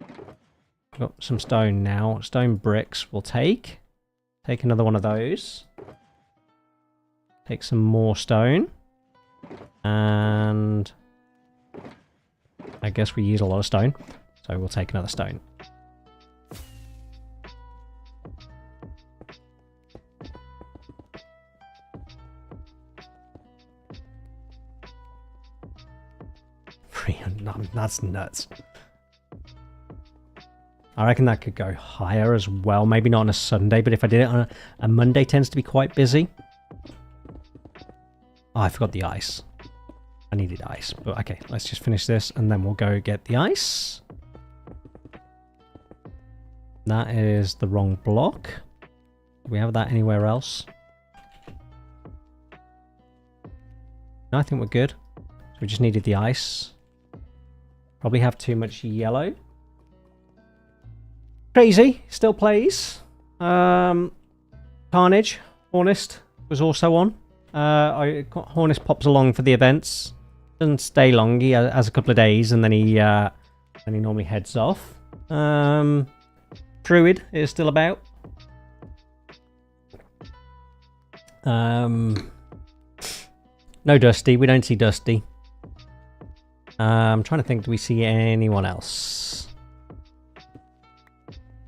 We've got some stone now. Stone bricks we'll take. Take another one of those. Take some more stone. And I guess we use a lot of stone, so we'll take another stone. That's nuts. I reckon that could go higher as well. Maybe not on a Sunday, but if I did it on a Monday, tends to be quite busy. Oh, I forgot the ice. I needed ice, but okay, let's just finish this and then we'll go get the ice. That is the wrong block. Do we have that anywhere else? No, I think we're good. So we just needed the ice. Probably have too much yellow. Crazy still plays. Carnage, Hornist was also on. Hornist pops along for the events. Doesn't stay long. He has a couple of days and then he normally heads off. Druid is still about. No Dusty. We don't see Dusty. I'm trying to think. Do we see anyone else?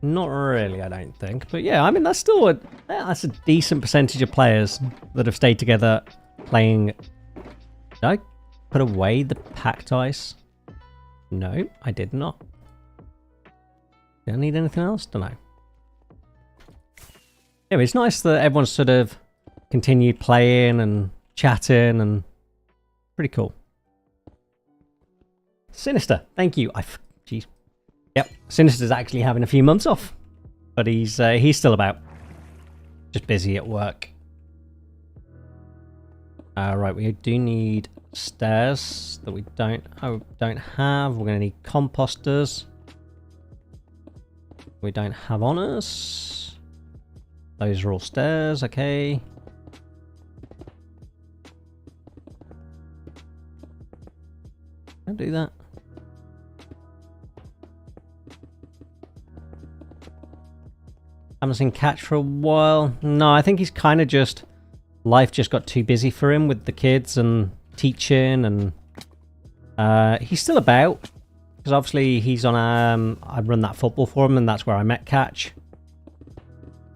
Not really, I don't think. But yeah, I mean, that's still that's a decent percentage of players that have stayed together playing. Did I put away the packed ice? No, I did not. Do I need anything else? Don't know. Yeah, it's nice that everyone's sort of continued playing and chatting, and pretty cool. Sinister, thank you. Jeez. Yep, Sinister's actually having a few months off, but he's still about, just busy at work. Right, we do need stairs that we don't have. We're going to need composters. We don't have on us. Those are all stairs, okay. Don't do that. Haven't seen Catch for a while. No, I think he's kind of just... Life just got too busy for him with the kids and teaching, and he's still about. Because obviously he's on... I run that football for him, and that's where I met Catch.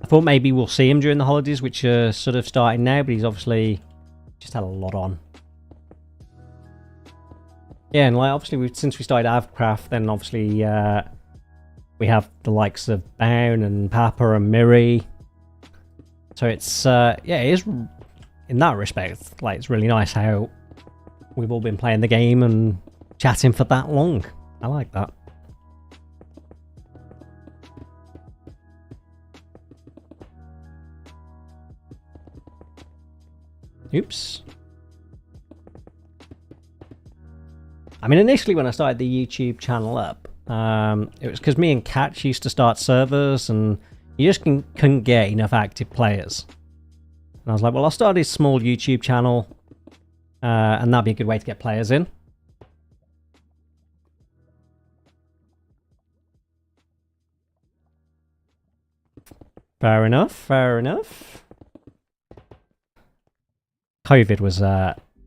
I thought maybe we'll see him during the holidays, which are sort of starting now, but he's obviously just had a lot on. Yeah, and like obviously since we started Abcraft, then obviously we have the likes of Bound and Papa and Miri. So it's yeah, it is in that respect, like it's really nice how we've all been playing the game and chatting for that long. I like that. Oops. I mean, initially when I started the YouTube channel up, it was because me and Catch used to start servers, and you just couldn't get enough active players. And I was like, well, I'll start a small YouTube channel, and that'd be a good way to get players in. Fair enough, fair enough. COVID was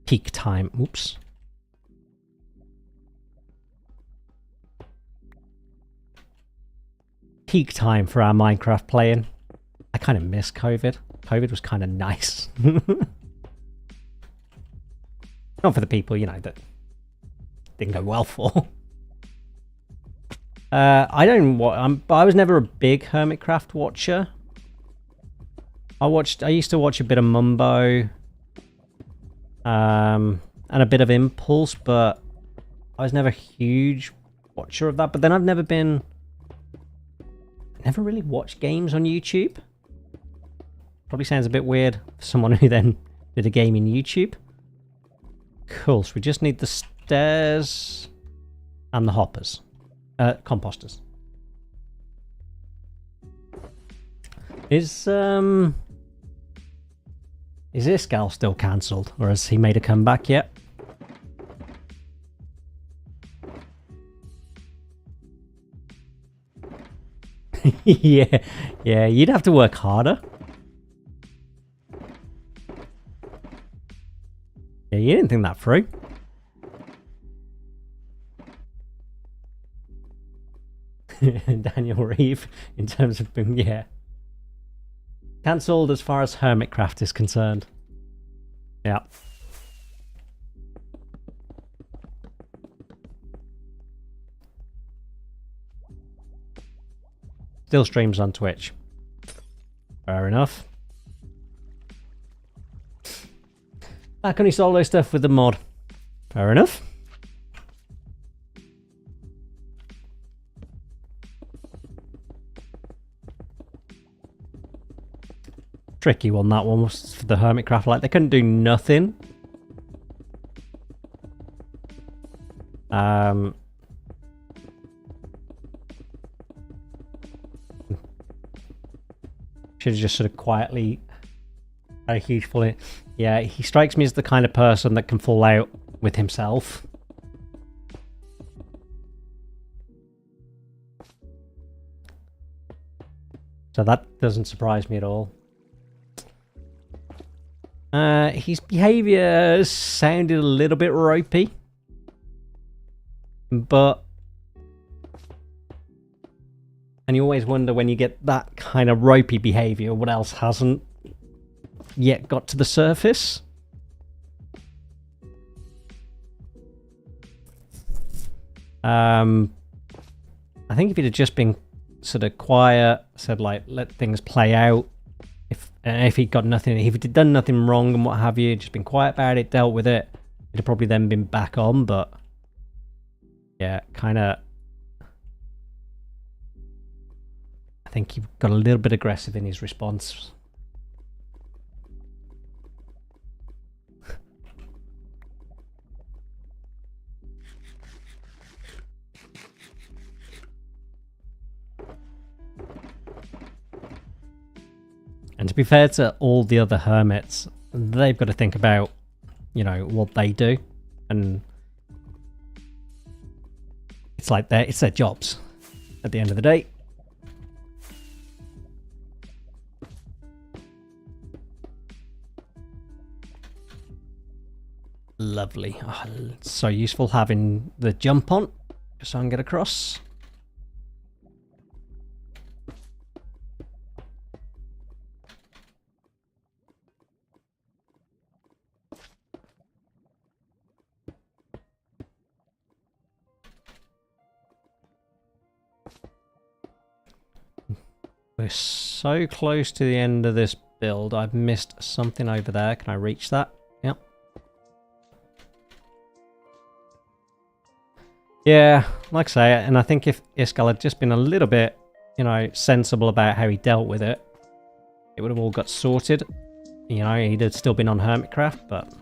peak time. Oops. Peak time for our Minecraft playing. I kind of miss COVID. COVID was kind of nice. Not for the people, you know, that didn't go well for. I was never a big Hermitcraft watcher. I used to watch a bit of Mumbo, and a bit of Impulse, but I was never a huge watcher of that. But then I've never really watched games on YouTube. Probably sounds a bit weird for someone who then did a game in YouTube. Cool, so we just need the stairs and the hoppers. Composters. Is this gal still cancelled, or has he made a comeback yet? yeah, you'd have to work harder. Yeah, you didn't think that through. Daniel Reeve, in terms of being, yeah. Cancelled as far as Hermitcraft is concerned. Yeah. Still streams on Twitch. Fair enough. Back on your solo stuff with the mod. Fair enough. Tricky one, that one was for the Hermitcraft. Like, they couldn't do nothing. Should have just sort of quietly had a huge fall in. Yeah, he strikes me as the kind of person that can fall out with himself. So that doesn't surprise me at all. His behaviour sounded a little bit ropey. But And you always wonder when you get that kind of ropey behaviour, what else hasn't yet got to the surface. I think if he'd have just been sort of quiet, said like, let things play out, if he'd got nothing, if he'd done nothing wrong and what have you, just been quiet about it, dealt with it, it'd have probably then been back on. But yeah, kind of, I think he got a little bit aggressive in his response. And to be fair to all the other hermits, they've got to think about, you know, what they do. And it's like it's their jobs at the end of the day. Lovely. Oh, it's so useful having the jump on, just so I can get across. We're so close to the end of this build. I've missed something over there. Can I reach that? Yep. Yeah, like I say, and I think if Iskall had just been a little bit, you know, sensible about how he dealt with it, it would have all got sorted. You know, he'd have still been on Hermitcraft, but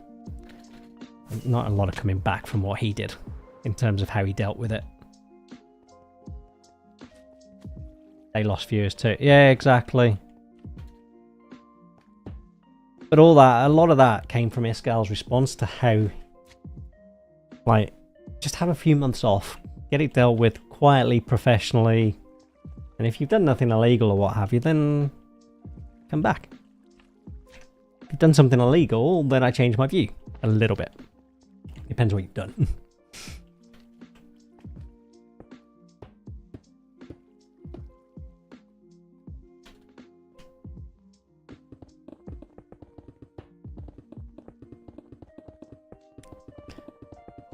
not a lot of coming back from what he did in terms of how he dealt with it. They lost viewers too. Yeah, exactly. But all that, a lot of that came from Iskall's response to how, like, just have a few months off, get it dealt with quietly, professionally, and if you've done nothing illegal or what have you, then come back. If you've done something illegal, then I change my view a little bit. Depends what you've done.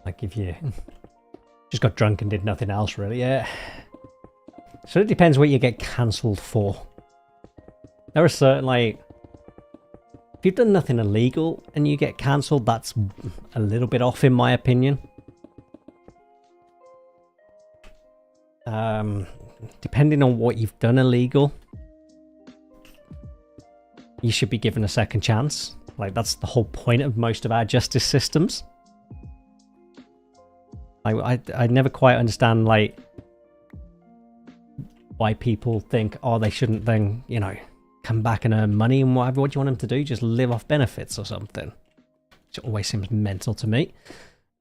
Like if you just got drunk and did nothing else, really, yeah. So it depends what you get cancelled for. There are certain, like, if you've done nothing illegal and you get cancelled, that's a little bit off in my opinion. Depending on what you've done illegal, you should be given a second chance. Like, that's the whole point of most of our justice systems. I never quite understand, like, why people think, oh, they shouldn't then, you know, come back and earn money and whatever. What do you want them to do? Just live off benefits or something? Which always seems mental to me.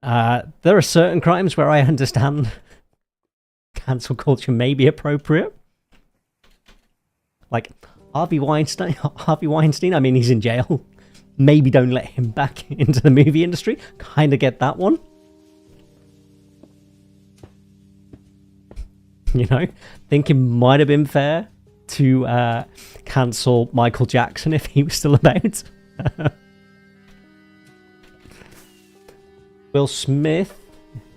There are certain crimes where I understand cancel culture may be appropriate. Like Harvey Weinstein, I mean, he's in jail. Maybe don't let him back into the movie industry. Kind of get that one. You know, think it might have been fair to cancel Michael Jackson if he was still about. Will Smith.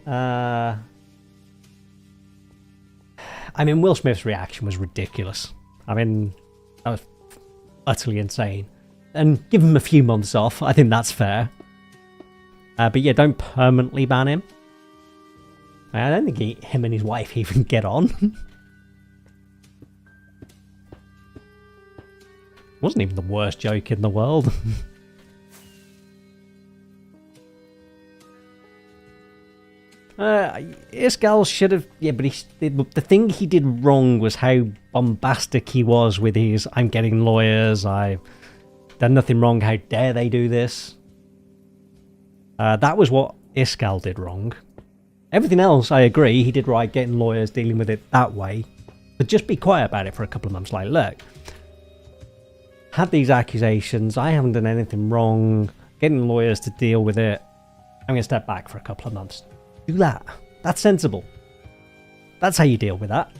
I mean, Will Smith's reaction was ridiculous. I mean, that was utterly insane. And give him a few months off. I think that's fair. But yeah, don't permanently ban him. I don't think him and his wife even get on. Wasn't even the worst joke in the world. Iskall should have... Yeah, but the thing he did wrong was how bombastic he was with his, I'm getting lawyers, I've done nothing wrong, how dare they do this. That was what Iskall did wrong. Everything else, I agree, he did right, getting lawyers, dealing with it that way. But just be quiet about it for a couple of months. Like, look, had these accusations, I haven't done anything wrong, getting lawyers to deal with it, I'm going to step back for a couple of months. Do that. That's sensible. That's how you deal with that.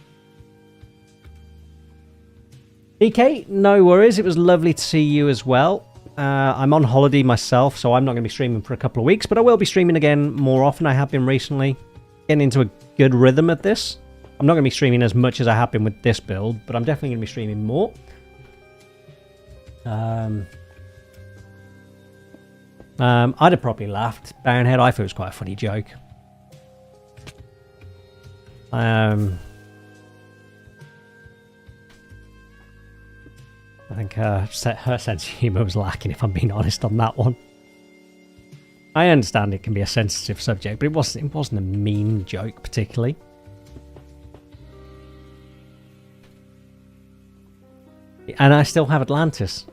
DK, no worries. It was lovely to see you as well. I'm on holiday myself, so I'm not going to be streaming for a couple of weeks, but I will be streaming again more often. I have been recently getting into a good rhythm at this. I'm not going to be streaming as much as I have been with this build, but I'm definitely going to be streaming more. I'd have probably laughed. Baronhead, I thought it was quite a funny joke. I think her sense of humour was lacking, if I'm being honest on that one. I understand it can be a sensitive subject, but it wasn't a mean joke particularly. And I still have Atlantis.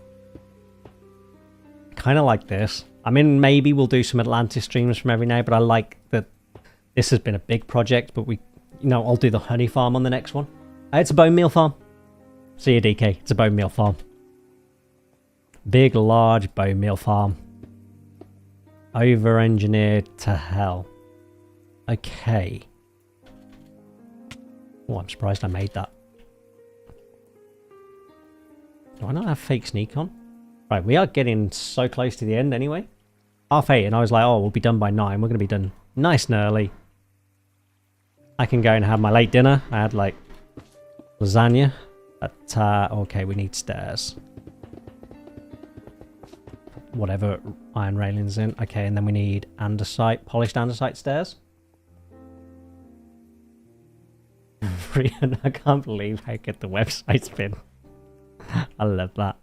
Kind of like this. I mean, maybe we'll do some Atlantis streams from every now, but I like that this has been a big project, but I'll do the honey farm on the next one. It's a bone meal farm. See you, DK. It's a bone meal farm. Big, large bone meal farm. Over-engineered to hell. Okay. Oh, I'm surprised I made that. Do I not have fake sneak on? Right, we are getting so close to the end anyway. 8:30, and I was like, oh, we'll be done by 9. We're going to be done nice and early. I can go and have my late dinner. I had, like, lasagna. But, okay, we need stairs. Whatever iron railings in. Okay, and then we need andesite, polished andesite stairs. Brian, I can't believe how good the website's been. I love that.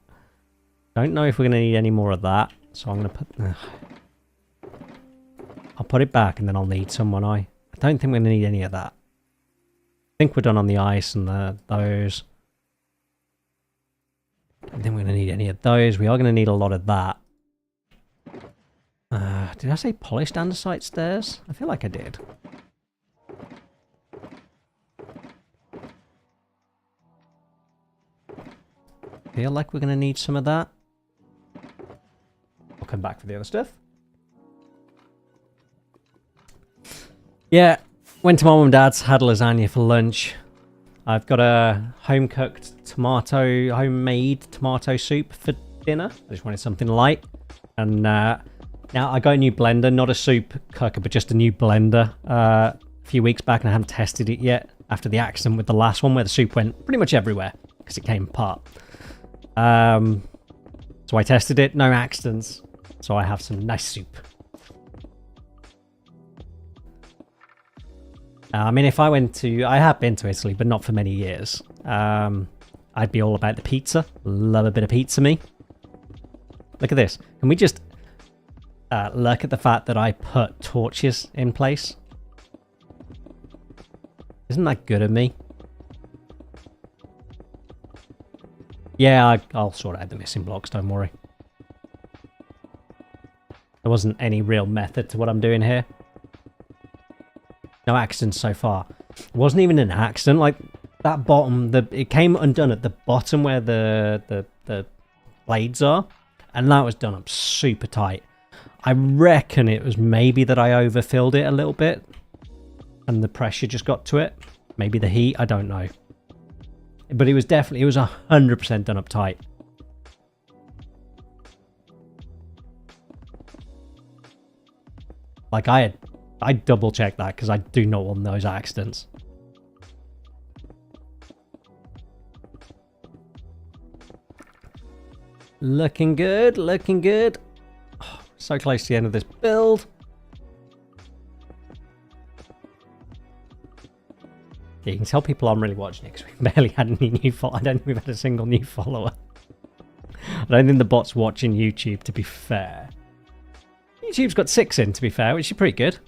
Don't know if we're going to need any more of that, so I'm going to put... I'll put it back and then I'll need some, won't I? I don't think we're going to need any of that. I think we're done on the ice and those. I don't think we're going to need any of those. We are going to need a lot of that. Did I say polished andesite stairs? I feel like I did. Feel like we're going to need some of that. I'll come back for the other stuff. Yeah, went to my mum and dad's, had lasagna for lunch. I've got a home-cooked homemade tomato soup for dinner. I just wanted something light. And now I got a new blender, not a soup cooker, but just a new blender a few weeks back, and I haven't tested it yet after the accident with the last one where the soup went pretty much everywhere because it came apart. So I tested it, no accidents. So I have some nice soup. I mean, if I went to... I have been to Italy, but not for many years. I'd be all about the pizza. Love a bit of pizza, me. Look at this. Can we just look at the fact that I put torches in place? Isn't that good of me? Yeah, I'll sort out the missing blocks, don't worry. There wasn't any real method to what I'm doing here. No accidents so far. It wasn't even an accident. Like that bottom, it came undone at the bottom where the blades are, and that was done up super tight. I reckon it was maybe that I overfilled it a little bit, and the pressure just got to it. Maybe the heat. I don't know. But it was 100% done up tight. Like I double checked that because I do not want those accidents. Looking good, looking good. Oh, so close to the end of this build. Yeah, you can tell people I'm really watching it because we barely had any new followers. I don't think we've had a single new follower. I don't think the bot's watching YouTube, to be fair. YouTube's got 6 in, to be fair, which is pretty good.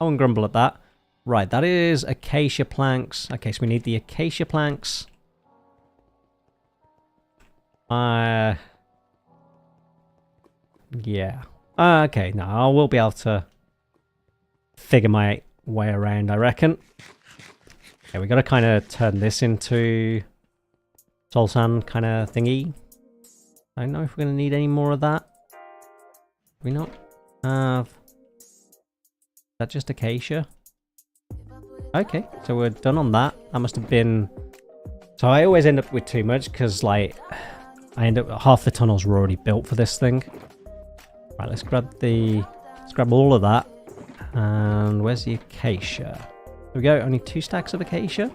I won't grumble at that. Right, that is acacia planks. Okay, so we need the acacia planks. Yeah. Okay, no, I will be able to figure my way around, I reckon. Okay, we got to kind of turn this into soul sand kind of thingy. I don't know if we're going to need any more of that. Do we not have... Is that just acacia? Okay, so we're done on that. That must have been So I always end up with too much because, like, I end up half the tunnels were already built for this thing. Right, let's grab all of that. And where's the acacia? There we go. Only 2 stacks of acacia.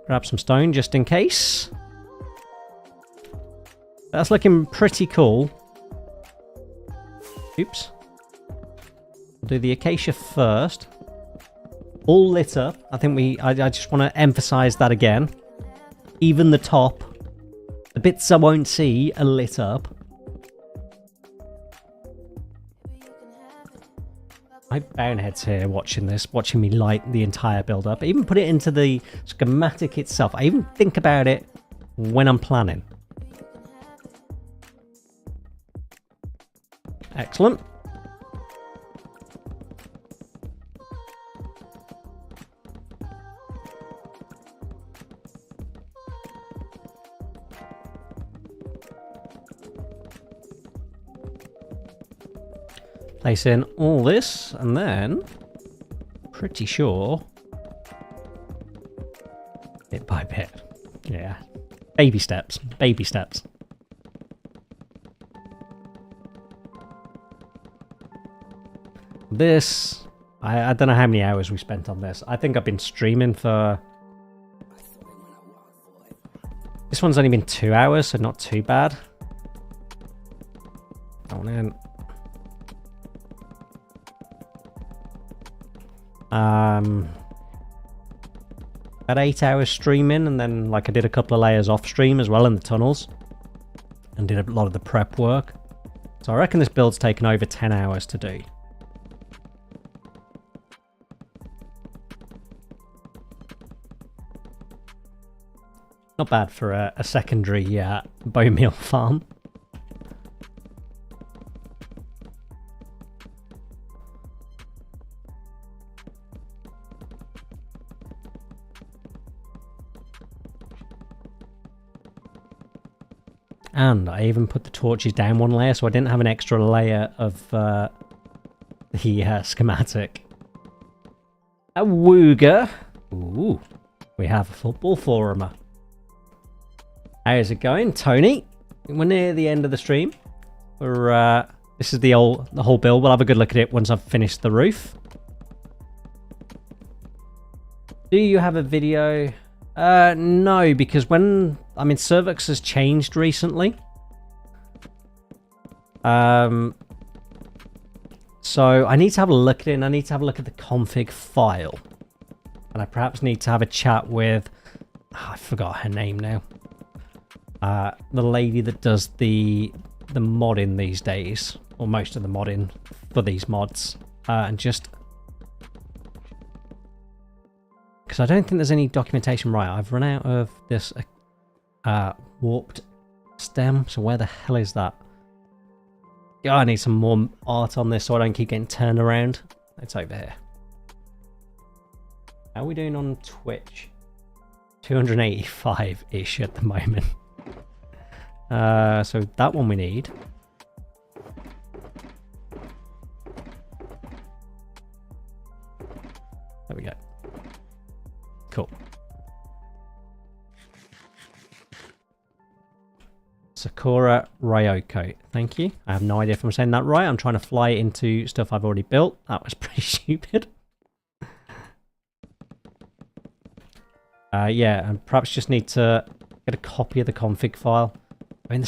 Grab some stone just in case. That's looking pretty cool. Oops. We'll do the acacia first. All lit up. I think I just want to emphasize that again. Even the top, the bits I won't see are lit up. My bonehead's here watching this, watching me light the entire build up. I even put it into the schematic itself. I even think about it when I'm planning. Excellent. Place in all this, and then, pretty sure, bit by bit. Yeah. Baby steps. Baby steps. This, I don't know how many hours we spent on this. I think I've been streaming for... This one's only been 2 hours, so not too bad. Going in. About 8 hours streaming, and then like I did a couple of layers off stream as well in the tunnels, and did a lot of the prep work. So I reckon this build's taken over 10 hours to do. Not bad for a secondary bonemeal farm. And I even put the torches down one layer, so I didn't have an extra layer of the schematic. A wooga. Ooh, we have a football forumer. How's it going, Tony? We're near the end of the stream. This is the whole build. We'll have a good look at it once I've finished the roof. Do you have a video? No, because Cervix has changed recently. So I need to have a look at it, and I need to have a look at the config file. And I perhaps need to have a chat with... I forgot her name now. The lady that does the modding these days, or most of the modding for these mods. And just... Because I don't think there's any documentation. Right, I've run out of this warped stem, so where the hell is that? Yeah, I need some more art on this so I don't keep getting turned around. It's over here. How are we doing on Twitch? 285-ish at the moment. So that one we need. There we go. Cool. Sakura Ryoko. Thank you. I have no idea if I'm saying that right. I'm trying to fly into stuff I've already built. That was pretty stupid. Yeah, and perhaps just need to get a copy of the config file. I mean,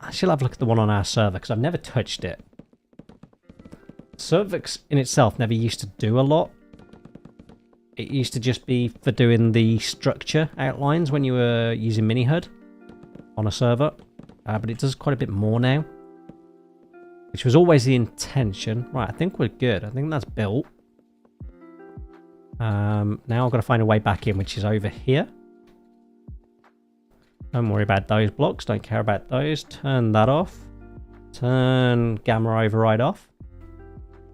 I should have a look at the one on our server, because I've never touched it. Cervix in itself never used to do a lot. It used to just be for doing the structure outlines when you were using MiniHUD on a server. But it does quite a bit more now. Which was always the intention. Right, I think we're good. I think that's built. Now I've got to find a way back in, which is over here. Don't worry about those blocks. Don't care about those. Turn that off. Turn gamma override off.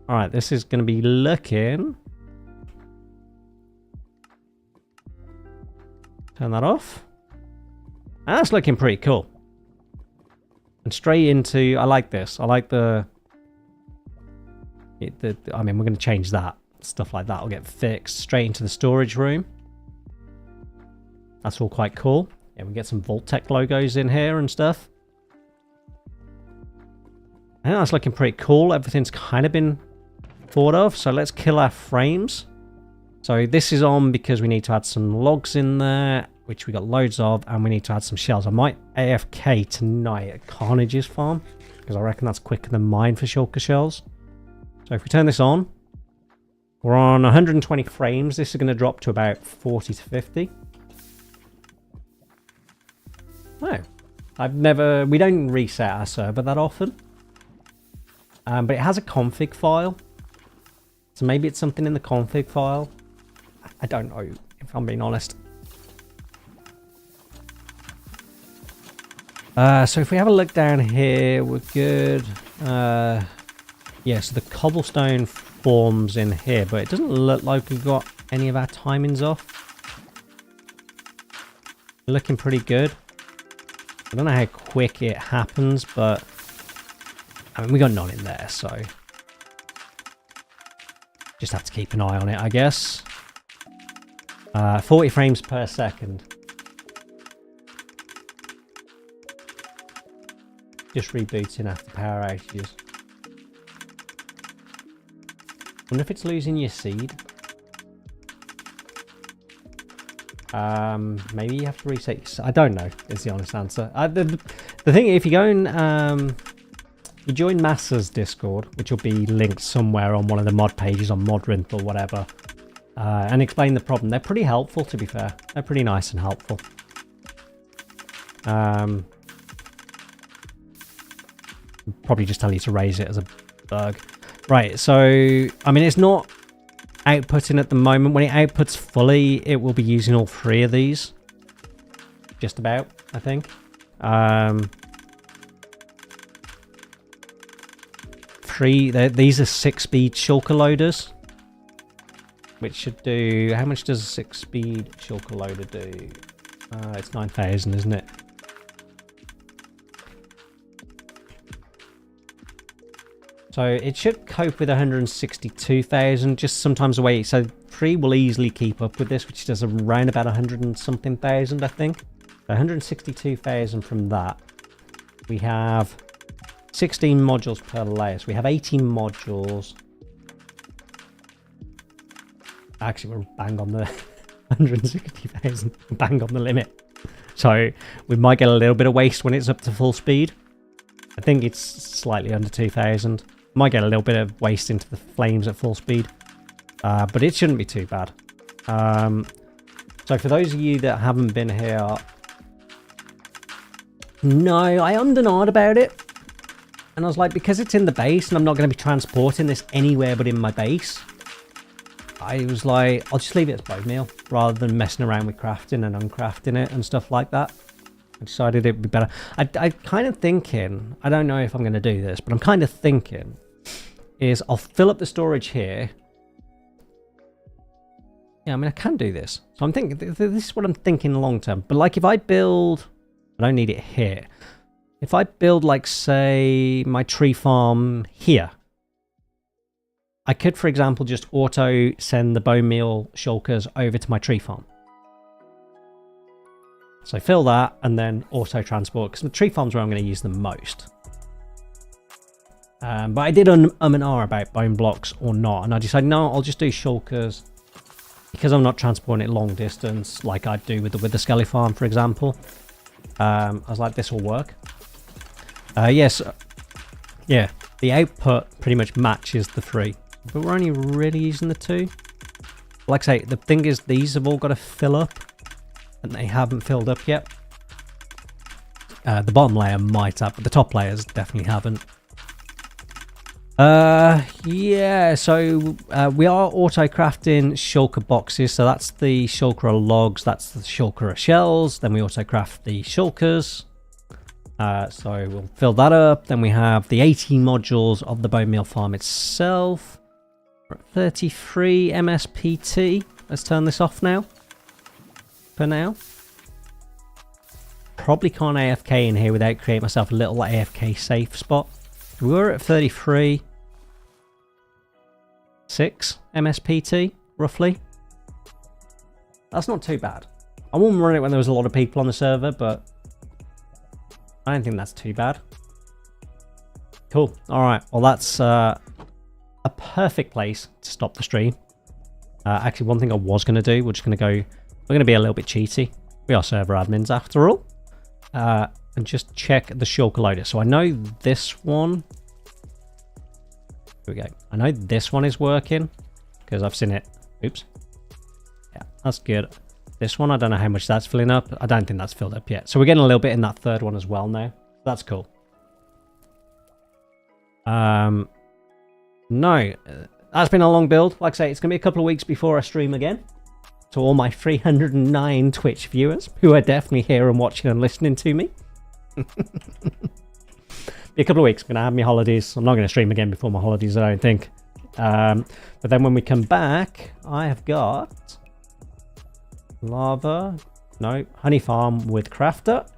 Alright, this is going to be looking... Turn that off. And that's looking pretty cool. And straight into... I like this. I like I mean, we're going to change that. Stuff like that will get fixed. Straight into the storage room. That's all quite cool. Yeah, we get some Vault-Tec logos in here and stuff. I think that's looking pretty cool. Everything's kind of been thought of. So let's kill our frames. So this is on because we need to add some logs in there, which we got loads of, and we need to add some shells. I might AFK tonight at Carnage's farm, because I reckon that's quicker than mine for shulker shells. So if we turn this on, we're on 120 frames. This is going to drop to about 40 to 50. No, we don't reset our server that often. But it has a config file. So maybe it's something in the config file. I don't know, if I'm being honest. So if we have a look down here, we're good. Yeah, so the cobblestone forms in here, but it doesn't look like we've got any of our timings off. Looking pretty good. I don't know how quick it happens, but I mean, we got none in there, so just have to keep an eye on it, I guess. 40 frames per second. Just rebooting after power outages. Wonder if it's losing your seed. Maybe you have to reset your seed. I don't know, is the honest answer. The thing, if you go and you join Massa's Discord, which will be linked somewhere on one of the mod pages on Modrinth or whatever, and explain the problem. They're pretty helpful, to be fair. They're pretty nice and helpful. Probably just tell you to raise it as a bug. Right, so, I mean, it's not outputting at the moment. When it outputs fully, it will be using all three of these. Just about, I think. These are 6-speed shulker loaders. Which should do... How much does a 6-speed shulker loader do? It's 9,000, isn't it? So it should cope with 162,000, just sometimes the way... So 3 will easily keep up with this, which does around about 100 and something thousand, I think. So 162,000 from that. We have 16 modules per layer. So we have 18 modules. Actually, we're bang on the 160,000, bang on the limit. So we might get a little bit of waste when it's up to full speed. I think it's slightly under 2,000. Might get a little bit of waste into the flames at full speed. But it shouldn't be too bad. So for those of you that haven't been here... No, I ummed and ahed about it. And I was like, because it's in the base and I'm not going to be transporting this anywhere but in my base, I was like, I'll just leave it as bonemeal rather than messing around with crafting and uncrafting it and stuff like that. I decided it would be better. I kind of thinking, I don't know if I'm going to do this, but I'm kind of thinking is I'll fill up the storage here. Yeah, I mean, I can do this. So I'm thinking, this is what I'm thinking long term. But like if I build, I don't need it here. If I build like, say, my tree farm here, I could, for example, just auto send the bonemeal shulkers over to my tree farm. So fill that and then auto transport, because the tree farm's where I'm going to use them most. But I did and ah about bone blocks or not, and I decided no, I'll just do shulkers because I'm not transporting it long distance like I do with the Skelly farm, for example. I was like, this will work. Yes, yeah, the output pretty much matches the 3, but we're only really using the 2. Like I say, the thing is, these have all got to fill up. And they haven't filled up yet. The bottom layer might have, but the top layers definitely haven't. Yeah, so we are auto-crafting shulker boxes. So that's the shulker logs, that's the shulker shells. Then we auto-craft the shulkers. So we'll fill that up. Then we have the 18 modules of the bonemeal farm itself. We're at 33 MSPT. Let's turn this off now. For now. Probably can't AFK in here without creating myself a little AFK safe spot. We were at 33. 6 MSPT, roughly. That's not too bad. I wouldn't run it when there was a lot of people on the server, but I don't think that's too bad. Cool. All right. Well, that's a perfect place to stop the stream. Actually, one thing I was going to do, we're going to be a little bit cheaty. We are server admins after all. And just check the shulker loader. So I know this one. Here we go. I know this one is working because I've seen it. Oops. Yeah, that's good. This one, I don't know how much that's filling up. I don't think that's filled up yet. So we're getting a little bit in that third one as well now. That's cool. No, that's been a long build. Like I say, it's going to be a couple of weeks before I stream again. To all my 309 Twitch viewers who are definitely here and watching and listening to me. Be a couple of weeks. I'm going to have my holidays. I'm not going to stream again before my holidays, I don't think. But then when we come back, I have got honey farm with crafter.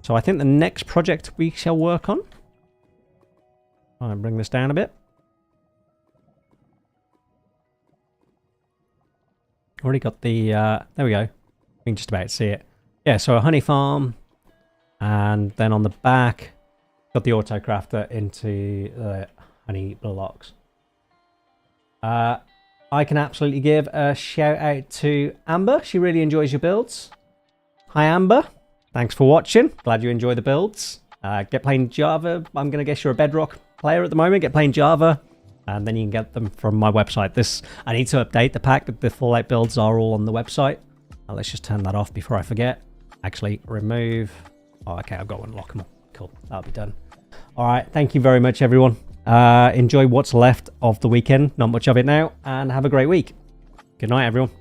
So I think the next project we shall work on. I'll bring this down a bit. Already got the there we go. You can just about see it. Yeah, so a honey farm, and then on the back got the auto crafter into the honey blocks. I can absolutely give a shout out to Amber. She really enjoys your builds. Hi Amber, thanks for watching. Glad you enjoy the builds. Get playing Java. I'm gonna guess you're a Bedrock player at the moment. Get playing Java. And then you can get them from my website. I need to update the pack, but the Fallout builds are all on the website. Let's just turn that off before I forget. Actually, remove. Oh, okay, I've got one. Lock them all. Cool, that'll be done. All right, thank you very much, everyone. Enjoy what's left of the weekend. Not much of it now, and have a great week. Good night, everyone.